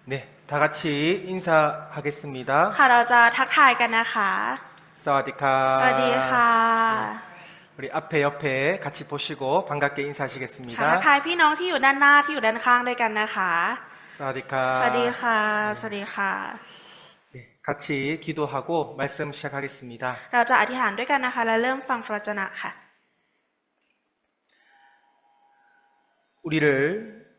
네, 다 같이 인사하겠습니다. ค่ะเราจะทักทายกันนะคะ 사와디카. สวัสดีค่ะ 우리 앞에 옆에 같이 보시고 반갑게 ค่ะทัก 인사하시겠습니다. ทายพี่น้องที่อยู่ด้านหน้าที่อยู่ด้านข้างด้วยกันนะคะ 사와디카. สวัสดีค่ะ สวัสดีค่ะ 네, 같이 기도하고 말씀 시작하겠습니다. เราจะอธิษฐานด้วยกันนะคะและเริ่มฟังพระวจนะค่ะ 우리를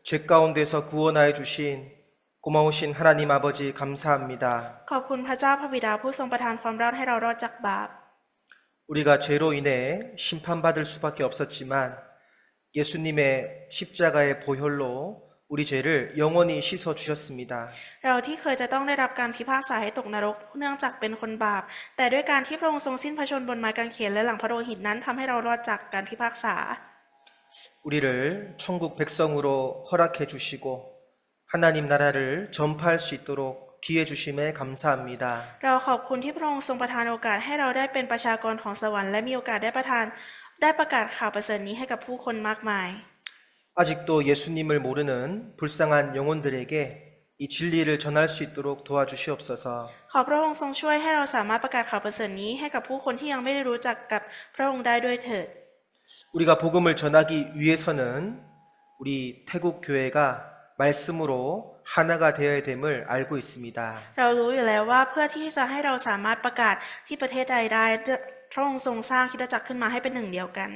죄 가운데서 구원하여 주신 고마우신 하나님 아버지 감사합니다. ขอบคุณพระเจ้าพระบิดาผู้ทรงประทานความรอดให้เรารอดจากบาป 우리가 죄로 인해 심판받을 수밖에 없었지만 예수님의 십자가의 보혈로 우리 죄를 영원히 씻어 주셨습니다. เราที่เคยจะต้องได้รับการพิพากษาให้ตกนรกเนื่องจากเป็นคนบาปแต่ด้วยการที่พระองค์ทรงสิ้นพระชนม์บนไม้กางเขนและหลังพระโลหิตนั้นทำให้เรารอดจากการพิพากษา 우리를 천국 백성으로 허락해 주시고 하나님 나라를 전파할 수 있도록 기회 주심에 감사합니다. เราขอบคุณที่พระองค์ทรงประทานโอกาสให้เราได้เป็นประชากรของสวรรค์และมีโอกาสได้ประกาศข่าวประเสริฐนี้ให้กับผู้คนมากมาย 아직도 예수님을 모르는 불쌍한 영혼들에게 이 진리를 전할 수 있도록 도와주시옵소서. ขอพระองค์ทรงช่วยให้เราสามารถประกาศข่าวประเสริฐนี้ให้กับผู้คนที่ยังไม่ได้รู้จักกับพระองค์ได้ด้วยเถิด 우리가 복음을 전하기 위해서는 우리 태국 교회가 말씀으로 하나가 되어야 됨을 알고 있습니다. เรารู้อยู่แล้วว่าเพื่อที่จะให้เราสามารถประกาศที่ประเทศใดได้พระองค์ทรงสร้างคริสตจักรขึ้นมาให้เป็นหนึ่งเดียวกัน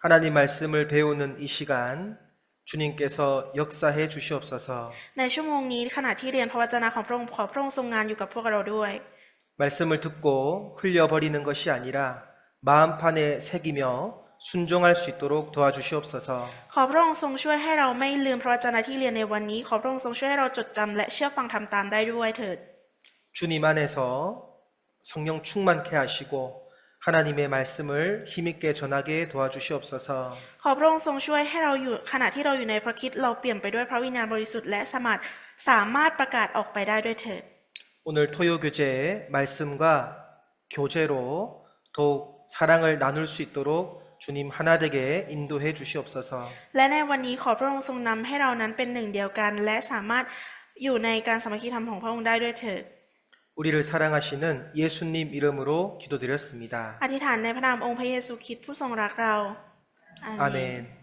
하나님 말씀을 배우는 이 시간 주님께서 역사해 주시옵소서. ในชั่วโมงนี้ขณะที่เรียนพระวจนะของพระองค์ขอพระองค์ทรงงานอยู่กับพวกเราด้วย 말씀을 듣고 흘려버리는 것이 아니라 마음판에 새기며 순종할 수 있도록 도와주시옵소서. ขอพระองค์ทรงช่วยให้เราไม่ลืมพระวจนะที่เรียนในวันนี้ขอพระองค์ทรงช่วยให้เราจดจำและเชื่อฟังทำตามได้ด้วยเถิด 주님 안에서 성령 충만케 하시고 하나님의 말씀을 힘있게 전하게 도와주시옵소서. ขอพระองค์ทรงช่วยให้เราอยู่ขณะที่เราอยู่ในพระคริสต์เราเปลี่ยนไปด้วยพระวิญญาณบริสุทธิ์และสามารถประกาศออกไปได้ด้วยเถิด 오늘 토요교제의 말씀과 교제로 더욱 사랑을 나눌 수 있도록 주님 하나되게 인도해 주시옵소서. และในวันนี้ขอพระองค์ทรงนำให้เรานั้นเป็นหนึ่งเดียวกันและสามารถอยู่ในการสามัคคีธรรมของพระองค์ได้ด้วยเถิด 우리를 사랑하시는 예수님 이름으로 기도드렸습니다. อธิษฐานในพระนามองค์พระเยซูคริสต์ผู้ทรงรักเราอาเมน 아멘.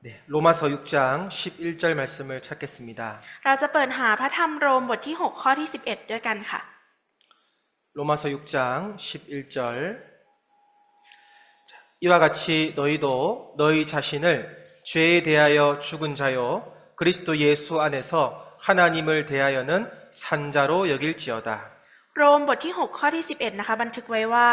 네, 로마서 6장 11절 말씀을 찾겠습니다. เราจะเปิดหาพระธรรมโรมบทที่6ข้อที่11ด้วยกันค่ะ 로마서 6장 11절 이와 같이 너희도 너희 자신을 죄에 대하여 죽은 자요 그리스도 예수 안에서 하나님을 대하여는 산자로 여길지어다. โรมบทที่6ข้อที่11นะคะบันทึกไว้ว่า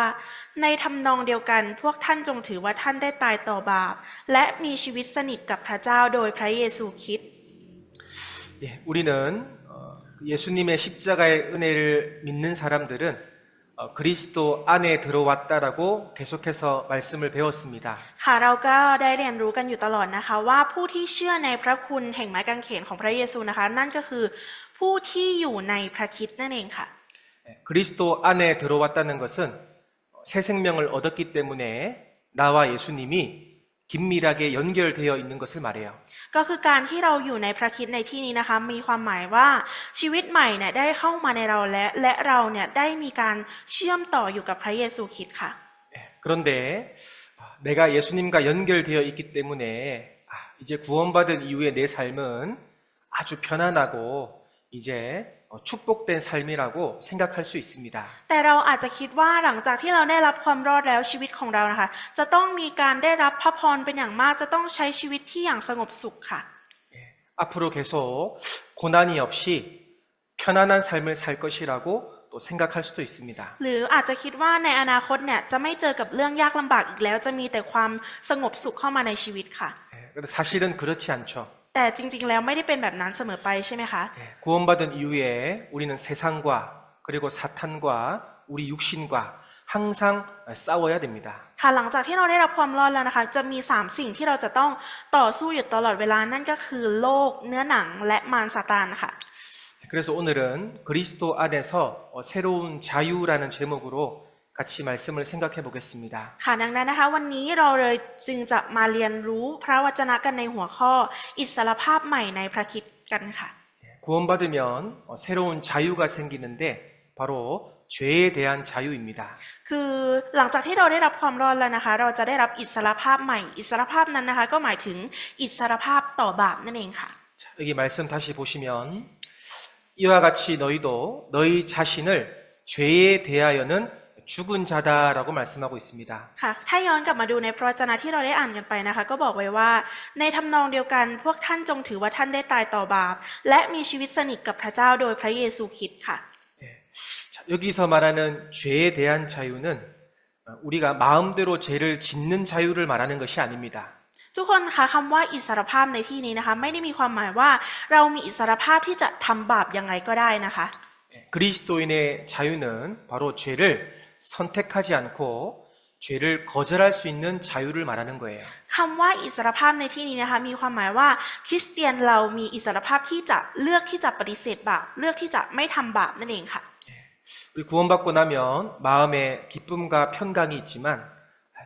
ในทำนองเดียวกันพวกท่านจงถือว่าท่านได้ตายต่อบาปและมีชีวิตสนิทกับพระเจ้าโดยพระเยซูคริสต์ 예, 우리는 예수님의 십자가의 은혜를 믿는 사람들은 그리스도 안에 들어왔다라고 계속해서 말씀을 배웠습니다. ค่ะเราก็ได้เรียนรู้กันอยู่ตลอดนะคะว่าผู้ที่เชื่อในพระคุณแห่งไม้กางเขนของพระเยซูนะคะนั่นก็คือผู้ที่อยู่ในพระคริสต์นั่นเองค่ะ 그리스도 안에 들어왔다는 것은 새 생명을 얻었기 때문에 나와 예수님이 긴밀하게 연결되어 있는 것을 말해요. ก็คือการที่เราอยู่ในพระคริสต์ในที่นี้นะคะมีความหมายว่าชีวิตใหม่เนี่ยได้เข้ามาในเราและเราเนี่ยได้มีการเชื่อมต่ออยู่กับพระเยซูคริสต์ค่ะ 그런데 내가 예수님과 연결되어 있기 때문에 이제 구원받은 이후의 내 삶은 아주 편안하고 이제 축복된 삶이라고 생각할 수 있습니다. แต่เราอาจจะคิดว่าหลังจากที่เราได้รับความรอดแล้วชีวิตของเรานะคะจะต้องมีการได้รับพระพรเป็นอย่างมากจะต้องใช้ชีวิตที่อย่างสงบสุขค่ะ 앞으로 계속 고난이 없이 편안한 삶을 살 것이라고 또 생각할 수도 있습니다. หรืออาจจะคิดว่าในอนาคตเนี่ยจะไม่เจอกับเรื่องยากลำบากอีกแล้วจะมีแต่ความสงบสุขเข้ามาในชีวิตค่ะ 그런데 사실은 그렇지 않죠. แต่จริงๆแล้วไม่ได้เป็นแบบนั้นเสมอไปใช่ไหมคะ 구원받은 이후에 우리는 세상과 그리고 사탄과 우리 육신과 항상 싸워야 됩니다. ค่ะหลังจากที่เราได้รับความรอดแล้วนะคะจะมี3สิ่งที่เราจะต้องต่อสู้อยู่ตลอดเวลานั่นก็คือโลกเนื้อหนังและมารซาตานค่ะ 그래서 오늘은 그리스도 안에서 새로운 자유라는 제목으로 같이 말씀을 생각해 보겠습니다. ค่ะดังนั้นนะคะวันนี้เราเลยจึงจะมาเรียนรู้พระวจนะกันในหัวข้ออิสรภาพใหม่ในพระคริสต์กันค่ะ 구원받으면 새로운 자유가 생기는데 바로 죄에 대한 자유입니다. คือหลังจากที่เราได้รับความรอดแล้วนะคะเราจะได้รับอิสรภาพใหม่อิสรภาพนั้นนะคะก็หมายถึงอิสรภาพต่อบาปนั่นเองค่ะ 자, 여기 말씀 다시 보시면 이와 같이 너희도 너희 자신을 죄에 대하여는 죽은 자다라고 말씀하고 있습니다. ค่ะถ้าย้อนกลับมาดูในพระวจนะที่เราได้อ่านกันไปนะคะก็บอกไว้ว่าในทำนองเดียวกันพวกท่านจงถือว่าท่านได้ตายต่อบาปและมีชีวิตสนิทกับพระเจ้าโดยพระเยซูคริสต์ค่ะ 자, 여기서 말하는 죄에 대한 자유는 우리가 마음대로 죄를 짓는 자유를 말하는 것이 아닙니다. ทุกคนคะคำว่าอิสรภาพในที่นี้นะคะไม่ได้มีความหมายว่าเรามีอิสรภาพที่จะทำบาปยังไงก็ได้นะคะ 그리스도인의 자유는 바로 죄를 선택하지 않고 죄를 거절할 수 있는 자유를 말하는 거예요. คำว่าอิสรภาพในที่นี้นะคะมีความหมายว่าคริสเตียนเรามีอิสรภาพที่จะเลือกที่จะปฏิเสธบาปเลือกที่จะไม่ทำบาปนั่นเองค่ะ 우리 구원받고 나면 마음에 기쁨과 평강이 있지만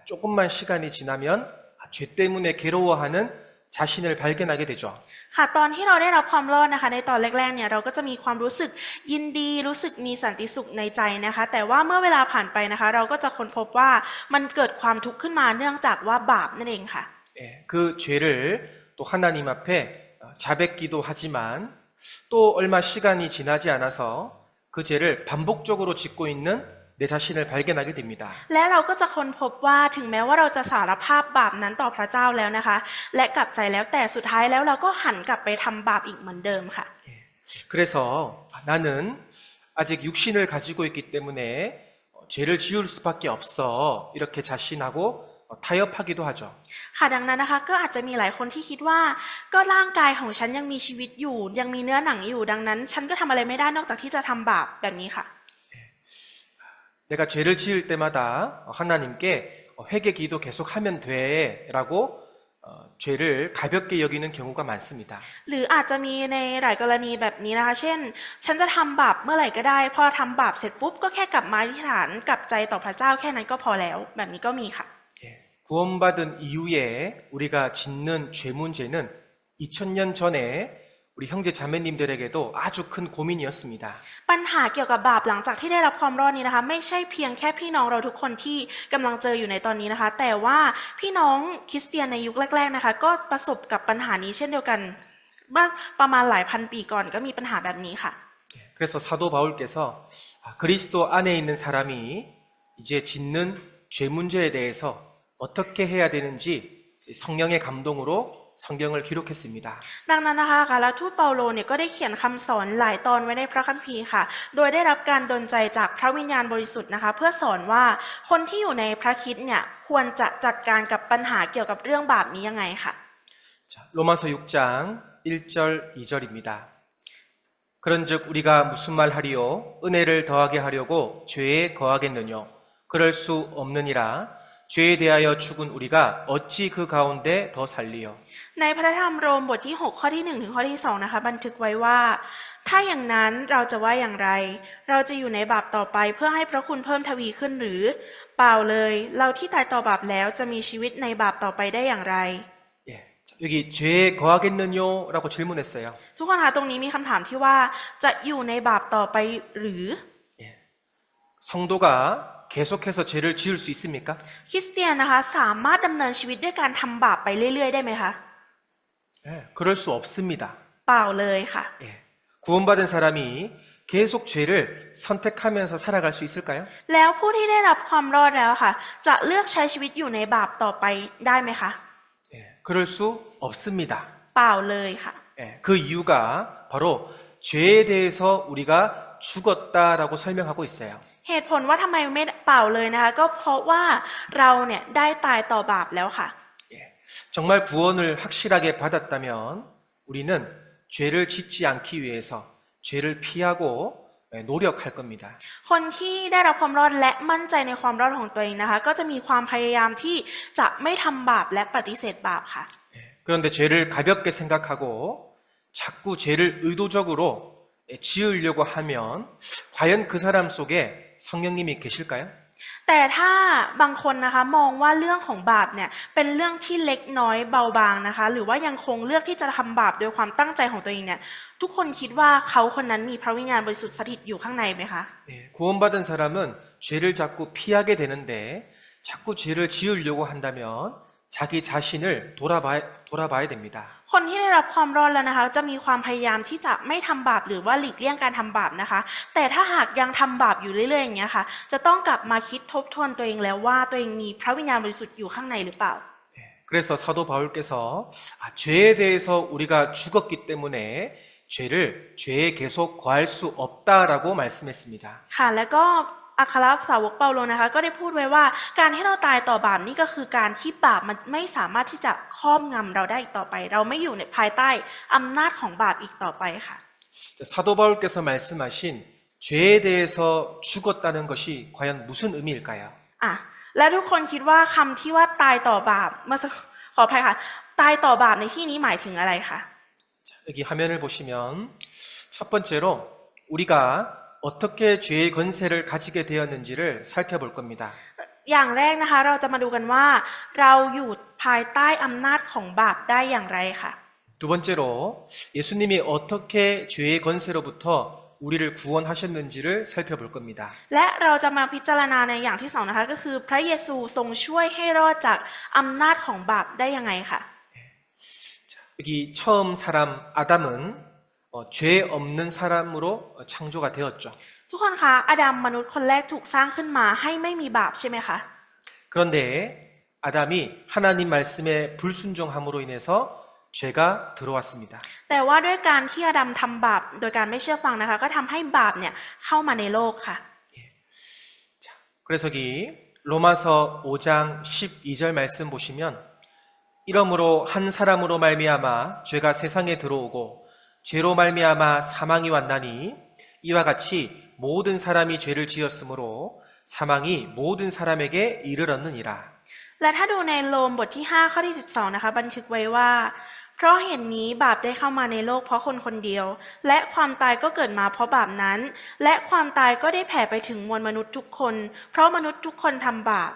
조금만 시간이 지나면 죄 때문에 괴로워하는 자신을 발견하게 되죠. ค่ะตอนที่เราได้รับความรอดนะคะในตอนแรกๆเนี่ยเราก็จะมีความรู้สึกยินดีรู้สึกมีสันติสุขในใจนะคะแต่ว่าเมื่อเวลาผ่านไปนะคะเราก็จะค้นพบว่ามันเกิดความทุกข์ขึ้นมาเนื่องจากว่าบาปนั่นเองค่ะ 예, 그 죄를 또 하나님 앞에 자백기도 하지만 또 얼마 시간이 지나지 않아서 그 죄를 반복적으로 짓고 있는 내 자신을 발견하게 됩니다. และเราก็จะค้นพบว่าถึงแม้ว่าเราจะสารภาพบาปนั้นต่อพระเจ้าแล้วนะคะและกลับใจแล้วแต่สุดท้ายแล้วเราก็หันกลับไปทำบาปอีกเหมือนเดิมค่ะ 그래서 나는 아직 육신을 가지고 있기 때문에 죄를 지을 수밖에 없어 이렇게 자신하고 타협하기도 하죠. ค่ะดังนั้นนะคะก็อาจจะมีหลายคนที่คิดว่าก็ร่างกายของฉันยังมีชีวิตอยู่ยังมีเนื้อหนังอยู่ดังนั้นฉันก็ทำอะไรไม่ได้นอกจากที่จะทำบาปแบบนี้ค่ะ 내가 죄를 지을 때마다 하나님께 회개 기도 계속하면 돼라고 죄를 가볍게 여기는 경우가 많습니다. หรืออาจจะมีในหลายกรณีแบบนี้นะคะเช่นฉันจะทำบาปเมื่อไหร่ก็ได้พอทำบาปเสร็จปุ๊บก็แค่กลับมาอธิษฐานกลับใจต่อพระเจ้าแค่นั้นก็พอแล้วแบบนี้ก็มีค่ะ 예, 구원받은 이후에 우리가 짓는 죄 문제는 2000년 전에 우리 형제 자매님들에게도 아주 큰 고민이었습니다. ปัญหาเกี่ยวกับบาปหลังจากที่ได้รับความรอดนี้นะคะไม่ใช่เพียงแค่พี่น้องเราทุกคนที่กำลังเจออยู่ในตอนนี้นะคะแต่ว่าพี่น้องคริสเตียนในยุคแรกๆนะคะก็ประสบกับปัญหานี้เช่นเดียวกันเมื่อประมาณหลายพันปีก่อนก็มีปัญหาแบบนี้ค่ะ 그래서 사도 바울께서 그리스도 안에 있는 사람이 이제 짓는 죄 문제에 대해서 어떻게 해야 되는지 성령의 감동으로 성경을 기록했습니다. ดังนั้นนะคะคารทูตเปาโลเนี่ยก็ได้เขียนคำสอนหลายตอนไว้ในพระคัมภีร์ค่ะโดยได้รับการดลใจจากพระวิญญาณบริสุทธิ์นะคะเพื่อสอนว่าคนที่อยู่ในพระคริสต์เนี่ยควรจะจัดการกับปัญหาเกี่ยวกับเรื่องบาปนี้ยังไงค่ะ 자, 로마서 6장 1절 2절입니다. 그런즉 우리가 무슨 말 하리요 은혜를 더하게 하려고 죄에 거하겠느냐 그럴 수 없느니라 죄에 대하여 죽은 우리가 어찌 그 가운데 더 살리요 ในพระธรรมโรมบทที่6ข้อที่1ถึงข้อที่2นะคะบันทึกไว้ว่าถ้าอย่างนั้นเราจะว่าอย่างไรเราจะอยู่ในบาปต่อไปเพื่อให้พระคุณเพิ่มทวีขึ้นหรือเปล่าเลยเราที่ตายต่อบาปแล้วจะมีชีวิตในบาปต่อไปได้อย่างไร 예, 자, 여기 죄에 거하겠느냐라고 질문했어요. ทุกคนคะตรงนี้มีคำถามที่ว่าจะอยู่ในบาปต่อไปหรือ 예, 성도가 계속해서 죄를 지을 수 있습니까? คริสเตียนนะคะสามารถดำเนินชีวิตด้วยการทำบาปไปเรื่อยๆได้ไหมคะ 예, 그럴 수 없습니다. เปล่าเลยค่ะ 예, 구원받은 사람이 계속 죄를 선택하면서 살아갈 수 있을까요? แล้วผู้ที่ได้รับความรอดแล้วค่ะจะเลือกใช้ชีวิตอยู่ในบาปต่อไปได้ไหมคะ 예, 그럴 수 없습니다. เปล่าเลยค่ะ 예, 그 이유가 바로 죄에 대해서 우리가 죽었다라고 설명하고 있어요. เหตุผลว่าทำไมไม่เปล่าเลยนะคะก็เพราะว่าเราเนี่ยได้ตายต่อบาปแล้วค่ะ 예, 정말 구원을 확실하게 받았다면 우리는 죄를 짓지 않기 위해서 죄를 피하고 노력할 겁니다. คนที่ได้รับความรอดและมั่นใจในความรอดของตัวเองนะคะก็จะมีความพยายามที่จะไม่ทำบาปและปฏิเสธบาปค่ะ 예, 그런데 죄를 가볍게 생각하고 자꾸 죄를 의도적으로 지으려고 하면 과연 그 사람 속에 성령님이 계실까요? แต่ถ้าบางคนนะคะมองว่าเรื่องของบาปเนี่ยเป็นเรื่องที่เล็กน้อยเบาบางนะคะหรือว่ายังคงเลือกที่จะทำบาปโดยความตั้งใจของตัวเองเนี่ยทุกคนคิดว่าเขาคนนั้นมีพระวิญญาณบริสุทธิ์สถิตอยู่ข้างในไหมคะ 예, 구원받은 사람은 죄를 자꾸 피하게 되는데 자꾸 죄를 지으려고 한다면 자기 자신을 돌아봐야 됩니다. คนที่ได้รับความรอดแล้วนะคะจะมีความพยายามที่จะไม่ทำบาปหรือว่าหลีกเลี่ยงการทำบาปนะคะแต่ถ้าหากยังทำบาปอยู่เรื่อยๆอย่างเงี้ยค่ะจะต้องกลับมาคิดทบทวนตัวเองแล้วว่าตัวเองมีพระวิญญาณบริสุทธิ์อยู่ข้างในหรือเปล่า 그래서 사도 바울께서 죄에 대해서 우리가 죽었기 때문에 죄에 계속 거할 수 없다라고 말씀했습니다. ค่ะแล้วก็อัครสาวกเปาโลนะคะก็ได้พูดไว้ว่าการที่เราตายต่อบาปนี่ก็คือการที่บาปมันไม่สามารถที่จะครอบงำเราได้อีกต่อไป เราไม่อยู่ในภายใต้อำนาจของบาปอีกต่อไปค่ะ 사도 바울께서 말씀하신 죄에 대해서 죽었다는 것이 과연 무슨 의미일까요? อ่ะและทุกคนคิดว่าคำที่ว่าตายต่อบาปเมื่อสักขออภัยค่ะตายต่อบาปในที่นี้หมายถึงอะไรคะ 자, 여기 화면을 보시면 첫 번째로 우리가 어떻게 죄의 권세를 가지게 되었는지를 살펴볼 겁니다. อย่างแรกนะคะเราจะมาดูกันว่าเราอยู่ภายใต้อำนาจของบาปได้อย่างไรค่ะ 두 번째로 예수님이 어떻게 죄의 권세로부터 우리를 구원하셨는지를 살펴볼 겁니다. และเราจะมาพิจารณาในอย่างที่สองนะคะก็คือพระเยซูทรงช่วยให้รอดจากอำนาจของบาปได้ยังไงค่ะ 여기 처음 사람 아담은 죄 없는 사람으로 창조가 되었죠. ทุกคนคะอาดัมมนุษย์คนแรกถูกสร้างขึ้นมาให้ไม่มีบาปใช่ไหมคะ 그런데 아담이 하나님 말씀에 불순종함으로 인해서 죄가 들어왔습니다. แต่ว่าด้วยการที่อาดัมทำบาปโดยการไม่เชื่อฟังนะคะก็ทำให้บาปเนี่ยเข้ามาในโลกค่ะ 그래서 여기 로마서 5장 12절 말씀 보시면 이러므로 한 사람으로 말미암아 죄가 세상에 들어오고 죄로 말미암아 사망이 왔나니 이와 같이 모든 사람이 죄를 지었으므로 사망이 모든 사람에게 이르렀느니라. และถ้าดูในโรมบทที่5ข้อที่12นะคะบันทึกไว้ว่าเพราะเหตุนี้บาปได้เข้ามาในโลกเพราะคนคนเดียวและความตายก็เกิดมาเพราะบาปนั้นและความตายก็ได้แผ่ไปถึงมวลมนุษย์ทุกคนเพราะมนุษย์ทุกคนทำบาป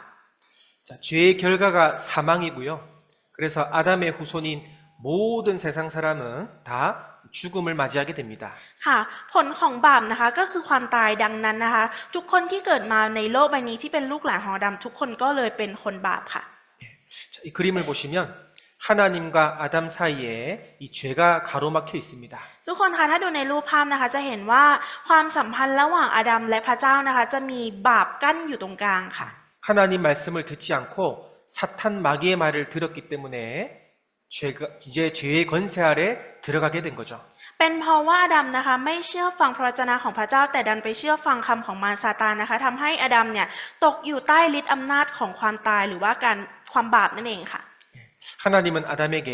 자, 죄의 결과가 사망이고요. 그래서 아담의 후손인 모든 세상 사람은 다 죽음을 맞이하게 됩니다. ค่ะผลของบาปนะคะก็คือความตายดังนั้นนะคะทุกคนที่เกิดมาในโลกใบนี้ที่เป็นลูกหลานของอาดัมทุกคนก็เลยเป็นคนบาปค่ะ 자, 이 그림을 보시면 하나님과 아담 사이에 이 죄가 가로막혀 있습니다. ทุกคนคะถ้าดูในรูปภาพนะคะจะเห็นว่าความสัมพันธ์ระหว่างอาดัมและพระเจ้านะคะจะมีบาปกั้นอยู่ตรงกลางค่ะ 하나님 말씀을 듣지 않고 사탄 마귀의 말을 들었기 때문에 이제 죄의 권세 아래 들어가게 된 거죠. เป็นเพราะว่าอาดัมนะคะไม่เชื่อฟังพระวจนะของพระเจ้าแต่ดันไปเชื่อฟังคำของมารซาตานนะคะทำให้อาดัมเนี่ยตกอยู่ใต้ฤทธิ์อำนาจของความตายหรือว่าความบาปนั่นเองค่ะ 하나님은 아담에게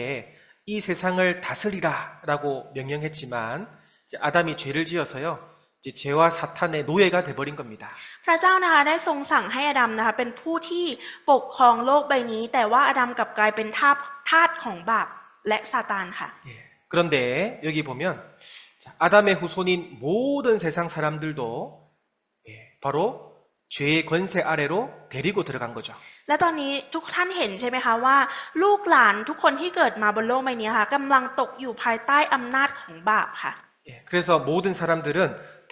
이 세상을 다스리라라고 명령했지만 이제 아담이 죄를 지어서요. 이제 죄와 사탄의 노예가 돼버린 겁니다. พระเจ้านะคะได้ทรงสั่งให้อาดัมนะคะเป็นผู้ที่ปกครองโลกใบนี้แต่ว่าอาดัมกลับกลายเป็นทาสของบาปและซาตานค่ะ 예. 그런데 여기 보면 아담의 후손인 모든 세상 사람들도 바로 죄의 권세 아래로 데리고 들어간 거죠. และตอนนี้ทุกท่านเห็นใช่ไหมคะว่าลูกหลานทุกคนที่เกิดมาบนโลกใบนี้ค่ะกำลังตกอยู่ภายใต้อำนาจของบาปค่ะ 예. 그래서 모든 사람들은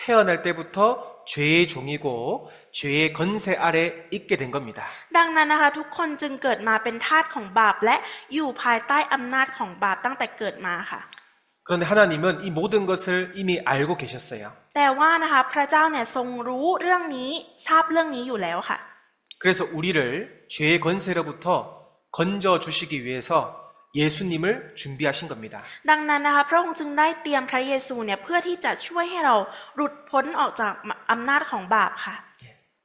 태어날 때부터 죄의 종이고 죄의 권세 아래 있게 된 겁니다. ดังนั้นนะคะทุกคนจึงเกิดมาเป็นทาสของบาปและอยู่ภายใต้อำนาจของบาปตั้งแต่เกิดมาค่ะ 그런데 하나님은 이 모든 것을 이미 알고 계셨어요. แต่ว่านะคะพระเจ้าเนี่ยทรงรู้เรื่องนี้ทราบเรื่องนี้อยู่แล้วค่ะ 그래서 우리를 죄의 권세로부터 건져 주시기 위해서 예수님을 준비하신 겁니다. ดังนั้นนะคะพระองค์จึงได้เตรียมพระเยซูเนี่ยเพื่อที่จะช่วยให้เราหลุดพ้นออกจากอำนาจของบาปค่ะ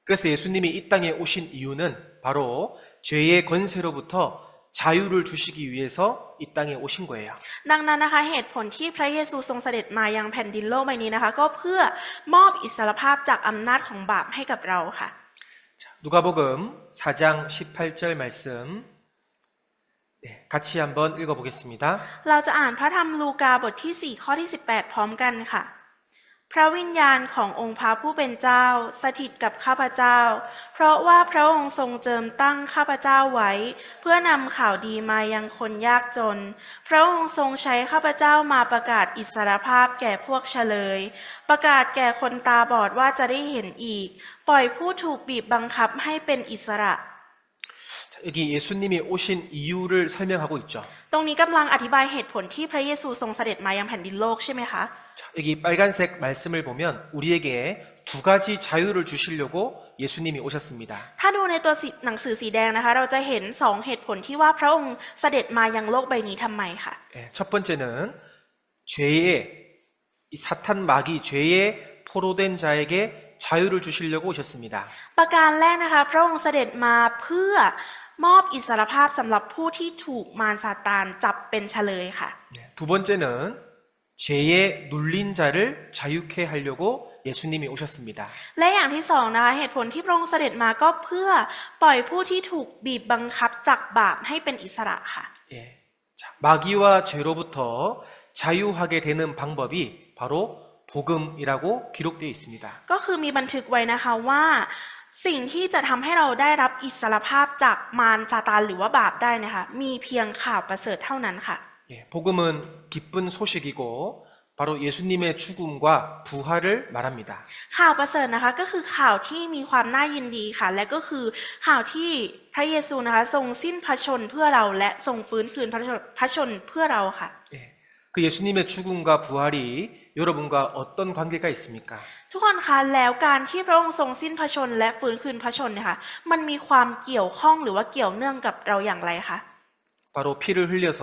그래서 예수님이 이 땅에 오신 이유는 바로 죄의 권세로부터 자유를 주시기 위해서 이 땅에 오신 거예요. ดังนั้นนะคะเหตุผลที่พระเยซูทรงเสด็จมายังแผ่นดินโลกใบนี้นะคะก็เพื่อมอบอิสรภาพจากอำนาจของบาปให้กับเราค่ะ 누가복음 4장 18절 말씀 같이 한번 읽어보겠습니다. เราจะอ่านพระธรรมลูกาบทที่4ข้อที่18พร้อมกันค่ะ พระวิญญาณขององค์พระผู้เป็นเจ้าสถิตกับข้าพเจ้า เพราะว่าพระองค์ทรงเจิมตั้งข้าพเจ้าไว้ เพื่อนำข่าวดีมายังคนยากจน พระองค์ทรงใช้ข้าพเจ้ามาประกาศอิสรภาพแก่พวกเฉลย ประกาศแก่คนตาบอดว่าจะได้เห็นอีก ปล่อยผู้ถูกบีบบังคับให้เป็นอิสระ 자, 여기 예수님이 오신 이유를 설명하고 있죠. ตรงนี้กำลังอธิบายเหตุผลที่พระเยซูทรงเสด็จมายังแผ่นดินโลกใช่ไหมคะ 자, 여기 빨간색 말씀을 보면 우리에게 두 가지 자유를 주시려고 예수님이 오셨습니다. ถ้าดูในตัวหนังสือสีแดงนะคะ เราจะเห็นสองเหตุผลที่ว่าพระองค์เสด็จมายังโลกใบนี้ทำไมค่ะ 예, 첫 번째는 죄의 이 사탄 마귀 죄에 포로된 자에게 자유를 주시려고 오셨습니다. ประการแรกนะคะ พระองค์เสด็จมาเพื่อมอบอิสรภาพสำหรับผู้ที่ถูกมารซาตานจับเป็นเฉลยค่ะ 네, 두 번째는 죄에 눌린 자를 자유케 하려고 예수님이 오셨습니다. และอย่างที่สองนะคะเหตุผลที่พระองค์เสด็จมาก็เพื่อปล่อยผู้ที่ถูกบีบบังคับจากบาปให้เป็นอิสระค่ะ 예, 자, 마귀와 죄로부터 자유하게 되는 방법이 바로 복음이라고 기록되어 있습니다. ก็คือมีบันทึกไว้นะคะว่าสิ่งที่จะทำให้เราได้รับอิสรภาพจากมารซาตานหรือว่าบาปได้นะคะมีเพียงข่าวประเสริฐเท่านั้นค่ะ 예, 복음은 기쁜 소식이고 바로 예수님의 죽음과 부활을 말합니다. ข่าวประเสริฐนะคะก็คือข่าวที่มีความน่ายินดีค่ะ และก็คือข่าวที่พระเยซูนะคะทรงสิ้นพระชนม์เพื่อเราและทรงฟื้นคืนพระชนม์เพื่อเราค่ะ 예, 그 예수님의 죽음과 부활이 여러분과 어떤 관계가 있습니까? ทุกคนคะแล้วการที่พระองค์ทรงสิ้นพระชนม์และฟื้นคืนพระชนม์เนี่ยค่ะมันมีความเกี่ยวข้องหรือว่าเกี่ยวเนื่องกับเราอย่างไรคะ 바로 피를 흘려서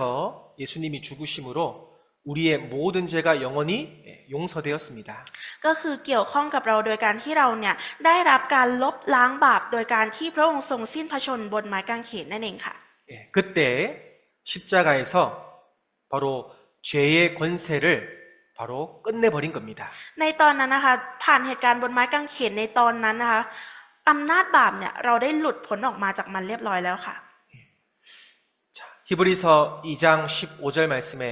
예수님이 죽으심으로 우리의 모든 죄가 영원히 용서되었습니다. ก็คือเกี่ยวข้องกับเราโดยการที่เราเนี่ยได้รับการลบล้างบาปโดยการที่พระองค์ทรงสิ้นพระชนม์บนไม้กางเขนนั่นเองค่ะ 예, 그때 십자가에서 바로 죄의 권세를 바로 끝내버린 겁니다. ในตอนนั้นนะคะผ่านเหตุการณ์บนไม้กางเขนในตอนนั้นนะคะอำนาจบาปเนี่ยเราได้หลุดพ้นออกมาจากมันเรียบร้อยแล้วค่ะ 자, 히브리서 2장 15절 말씀에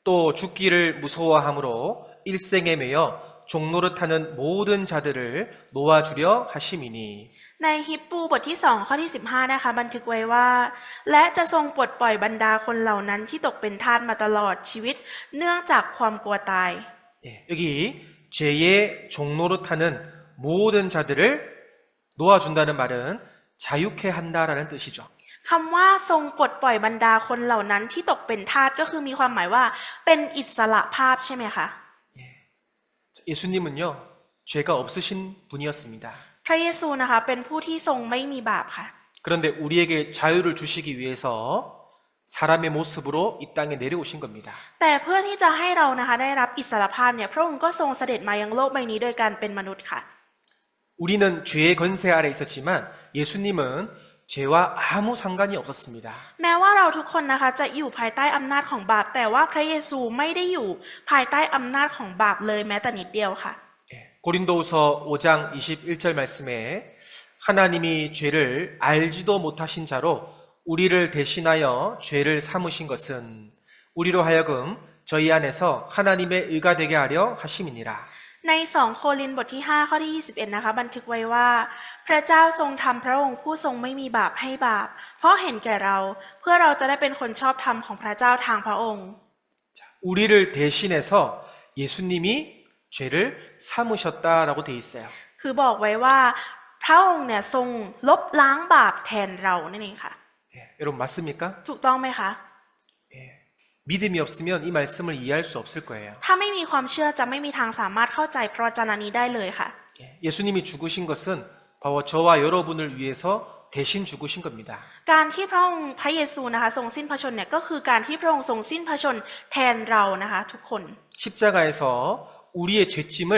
또 죽기를 무서워함으로 일생에 매여 종노릇하는 모든 자들을 놓아주려 하심이니 ในฮิปปูบทที่2ข้อที่15นะคะบันทึกไว้ว่า และจะทรงปลดปล่อยบรรดาคนเหล่านั้นที่ตกเป็นทาสมาตลอดชีวิตเนื่องจากความกลัวตาย 예, 여기 죄의 종노릇하는 모든 자들을 놓아준다는 말은 자유케 한다라는 뜻이죠. คำว่าทรงปลดปล่อยบรรดาคนเหล่านั้นที่ตกเป็นทาสก็คือมีความหมายว่าเป็นอิสระภาพใช่ไหมคะ 예수님은요, 죄가 없으신 분이었습니다. พระเยซูนะคะเป็นผู้ที่ทรงไม่มีบาปค่ะ 그런데 우리에게 자유를 주시기 위해서 사람의 모습으로 이 땅에 내려오신 겁니다. แต่เพื่อที่จะให้เรานะคะได้รับอิสรภาพเนี่ยพระองค์ก็ทรงเสด็จมายังโลกใบนี้โดยการเป็นมนุษย์ค่ะ 우리는 죄의 권세 아래 있었지만 예수님은 죄와 아무 상관이 없었습니다. แม้ว่าเราทุกคนนะคะจะอยู่ภายใต้อำนาจของบาปแต่ว่าพระเยซูไม่ได้อยู่ภายใต้อำนาจของบาปเลยแม้แต่นิดเดียวค่ะ 고린도후서 5장 21절 말씀에 하나님이 죄를 알지도 못하신 자로 우리를 대신하여 죄를 삼으신 것은 우리로 하여금 저희 안에서 하나님의 의가 되게 하려 하심이니라. ใน2โครินธ์บทที่5ข้อที่21นะคะบันทึกไว้ว่า พระเจ้าทรงทำพระองค์ผู้ทรงไม่มีบาปให้บาปเพราะเห็นแก่เราเพื่อเราจะได้เป็นคนชอบธรรมของพระเจ้าทางพระองค์ 우리를 대신해서 예수님이 죄를 삼으셨다라고 돼 있어요. คือบอกไว้ว่าพระองค์เนี่ยทรงลบล้างบาปแทนเรานั่นเองค่ะ 예, 여러분 맞습니까? ถูกต้องไหมคะ 예, 믿음이 없으면 이 말씀을 이해할 수 없을 거예요. ถ้าไม่มีความเชื่อจะไม่มีทางสามารถเข้าใจพระวจนะนี้ได้เลยค่ะ 예, 예수님이 죽으신 것은 바로 저와 여러분을 위해서 대신 죽으신 겁니다. การที่พระองค์พระเยซูนะคะทรงสิ้นพระชนม์เนี่ยก็คือการที่พระองค์ทรงสิ้นพระชนม์แทนเรานะคะทุกคน 십자가에서 우리의 죄짐을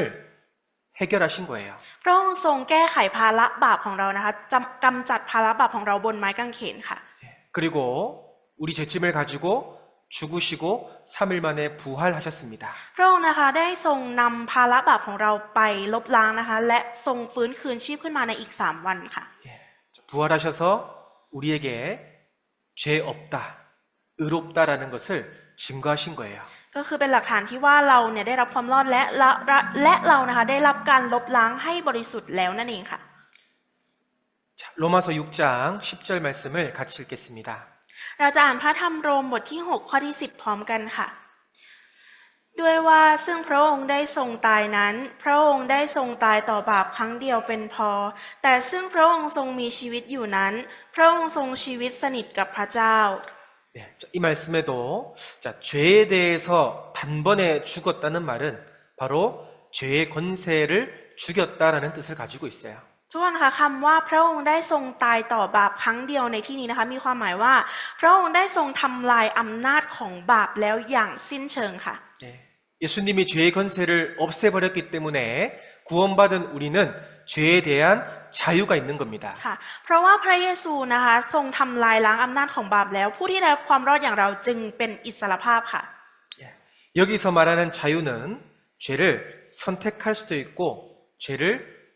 해결하신 거예요. พระองค์ทรงแก้ไขภาระบาปของเรานะคะกำจัดภาระบาปของเราบนไม้กางเขนค่ะ 그리고 우리 죄짐을 가지고 죽으시고 3일 만에 부활하셨습니다. พระองค์นะคะได้ทรงนำภาระบาปของเราไปลบล้างนะคะและทรงฟื้นคืนชีพขึ้นมาในอีก3วันค่ะ 부활하셔서 우리에게 죄 없다, 의롭다라는 것을 증거하신 거예요. ก็คือเป็นหลักฐานที่ว่าเราเนี่ยได้รับความรอดและเรานะคะได้รับการลบล้างให้บริสุทธิ์แล้วนั่นเองค่ะ 자, 로마서 6장 10절 말씀을 같이 읽겠습니다. เราจะอ่านพระธรรมโรมบทที่ 6 ข้อที่ 10 พร้อมกันค่ะ ด้วยว่าซึ่งพระองค์ได้ทรงตายนั้นพระองค์ได้ทรงตายต่อบาปครั้งเดียวเป็นพอแต่ซึ่งพระองค์ทรงมีชีวิตอยู่นั้นพระองค์ทรงชีวิตสนิทกับพระเจ้า 네, 이 말씀에도 자, 죄에 대해서 단번에 죽었다는 말은 바로 죄의 권세를 죽였다라는 뜻을 가지고 있어요. ทุกคนคะคำว่าพระองค์ได้ทรงตายต่อบาปครั้งเดียวในที่นี้นะคะมีความหมายว่าพระองค์ได้ทรงทำลายอำนาจของบาปแล้วอย่างสิ้นเชิงค่ะ 네, 예수님이 죄의 권세를 없애버렸기 때문에 구원받은 우리는 죄에 대한 자유가 있는 겁니다. ค่ะเพราะว่าพระเยซูนะคะทรงทำลายล้างอำนาจของบาปแล้วผู้ที่ได้รับความรอดอย่างเราจึงเป็นอิสรภาพค่ะ 여기서 말하는 자유는 죄를 선택할 수도 있고 죄를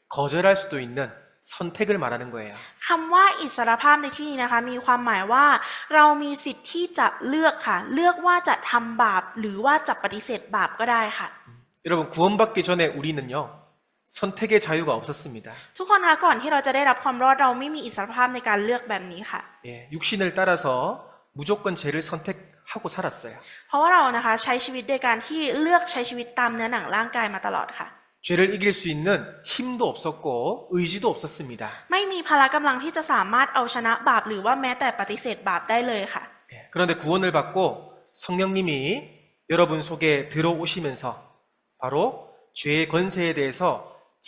거절할 수도 있는 선택을 말하는 거예요. คำว่าอิสรภาพในที่นี้นะคะมีความหมายว่าเรามีสิทธิ์ที่จะเลือกค่ะเลือกว่าจะทำบาปหรือว่าจะปฏิเสธบาปก็ได้ค่ะ 여러분 구원받기 전에 우리는요 선택의 자유가 없었습니다. ทุกคนคะก่อนที่เราจะได้รับความรอดเราไม่มีอิสรภาพในการเลือกแบบนี้ค่ะ 예, 육신을 따라서 무조건 죄를 선택하고 살았어요. เพราะว่าเรานะคะใช้ชีวิตโดยการที่เลือกใช้ชีวิตตามเนื้อหนังร่างกายมาตลอดค่ะ 죄를 이길 수 있는 힘도 없었고 의지도 없었습니다. ไม่มีพละกำลังที่จะสามารถเอาชนะบาปหรือว่าแม้แต่ปฏิเสธบาปได้เลยค่ะ 예, 그런데 구원을 받고 성령님이 여러분 속에 들어오시면서 바로 죄의 권세에 대해서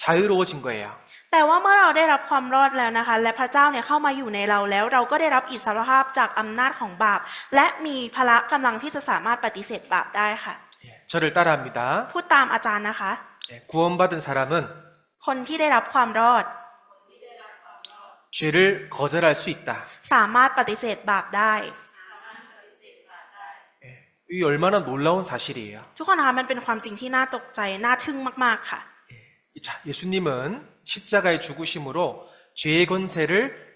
자유로워진 거예요. แต่ว่าเมื่อเราได้รับความรอดแล้วนะคะและพระเจ้าเนี่ยเข้ามาอยู่ในเราแล้วเราก็ได้รับอิสรภาพจากอำนาจของบาปและมีพละกำลังที่จะสามารถปฏิเสธบาปได้ค่ะ 예, 저를 따라합니다. พูดตามอาจารย์นะคะ 예, 구원받은 사람은 คนที่ได้รับความรอด 죄를 거절할 수 있다. สามารถปฏิเสธบาปได้ 이 얼마나 놀라운 사실이에요. ทุกคนนะคะมันเป็นความจริงที่น่าตกใจน่าทึ่งมากๆค่ะ 자, 예수님은 십자가의 죽으심으로 죄의 권세를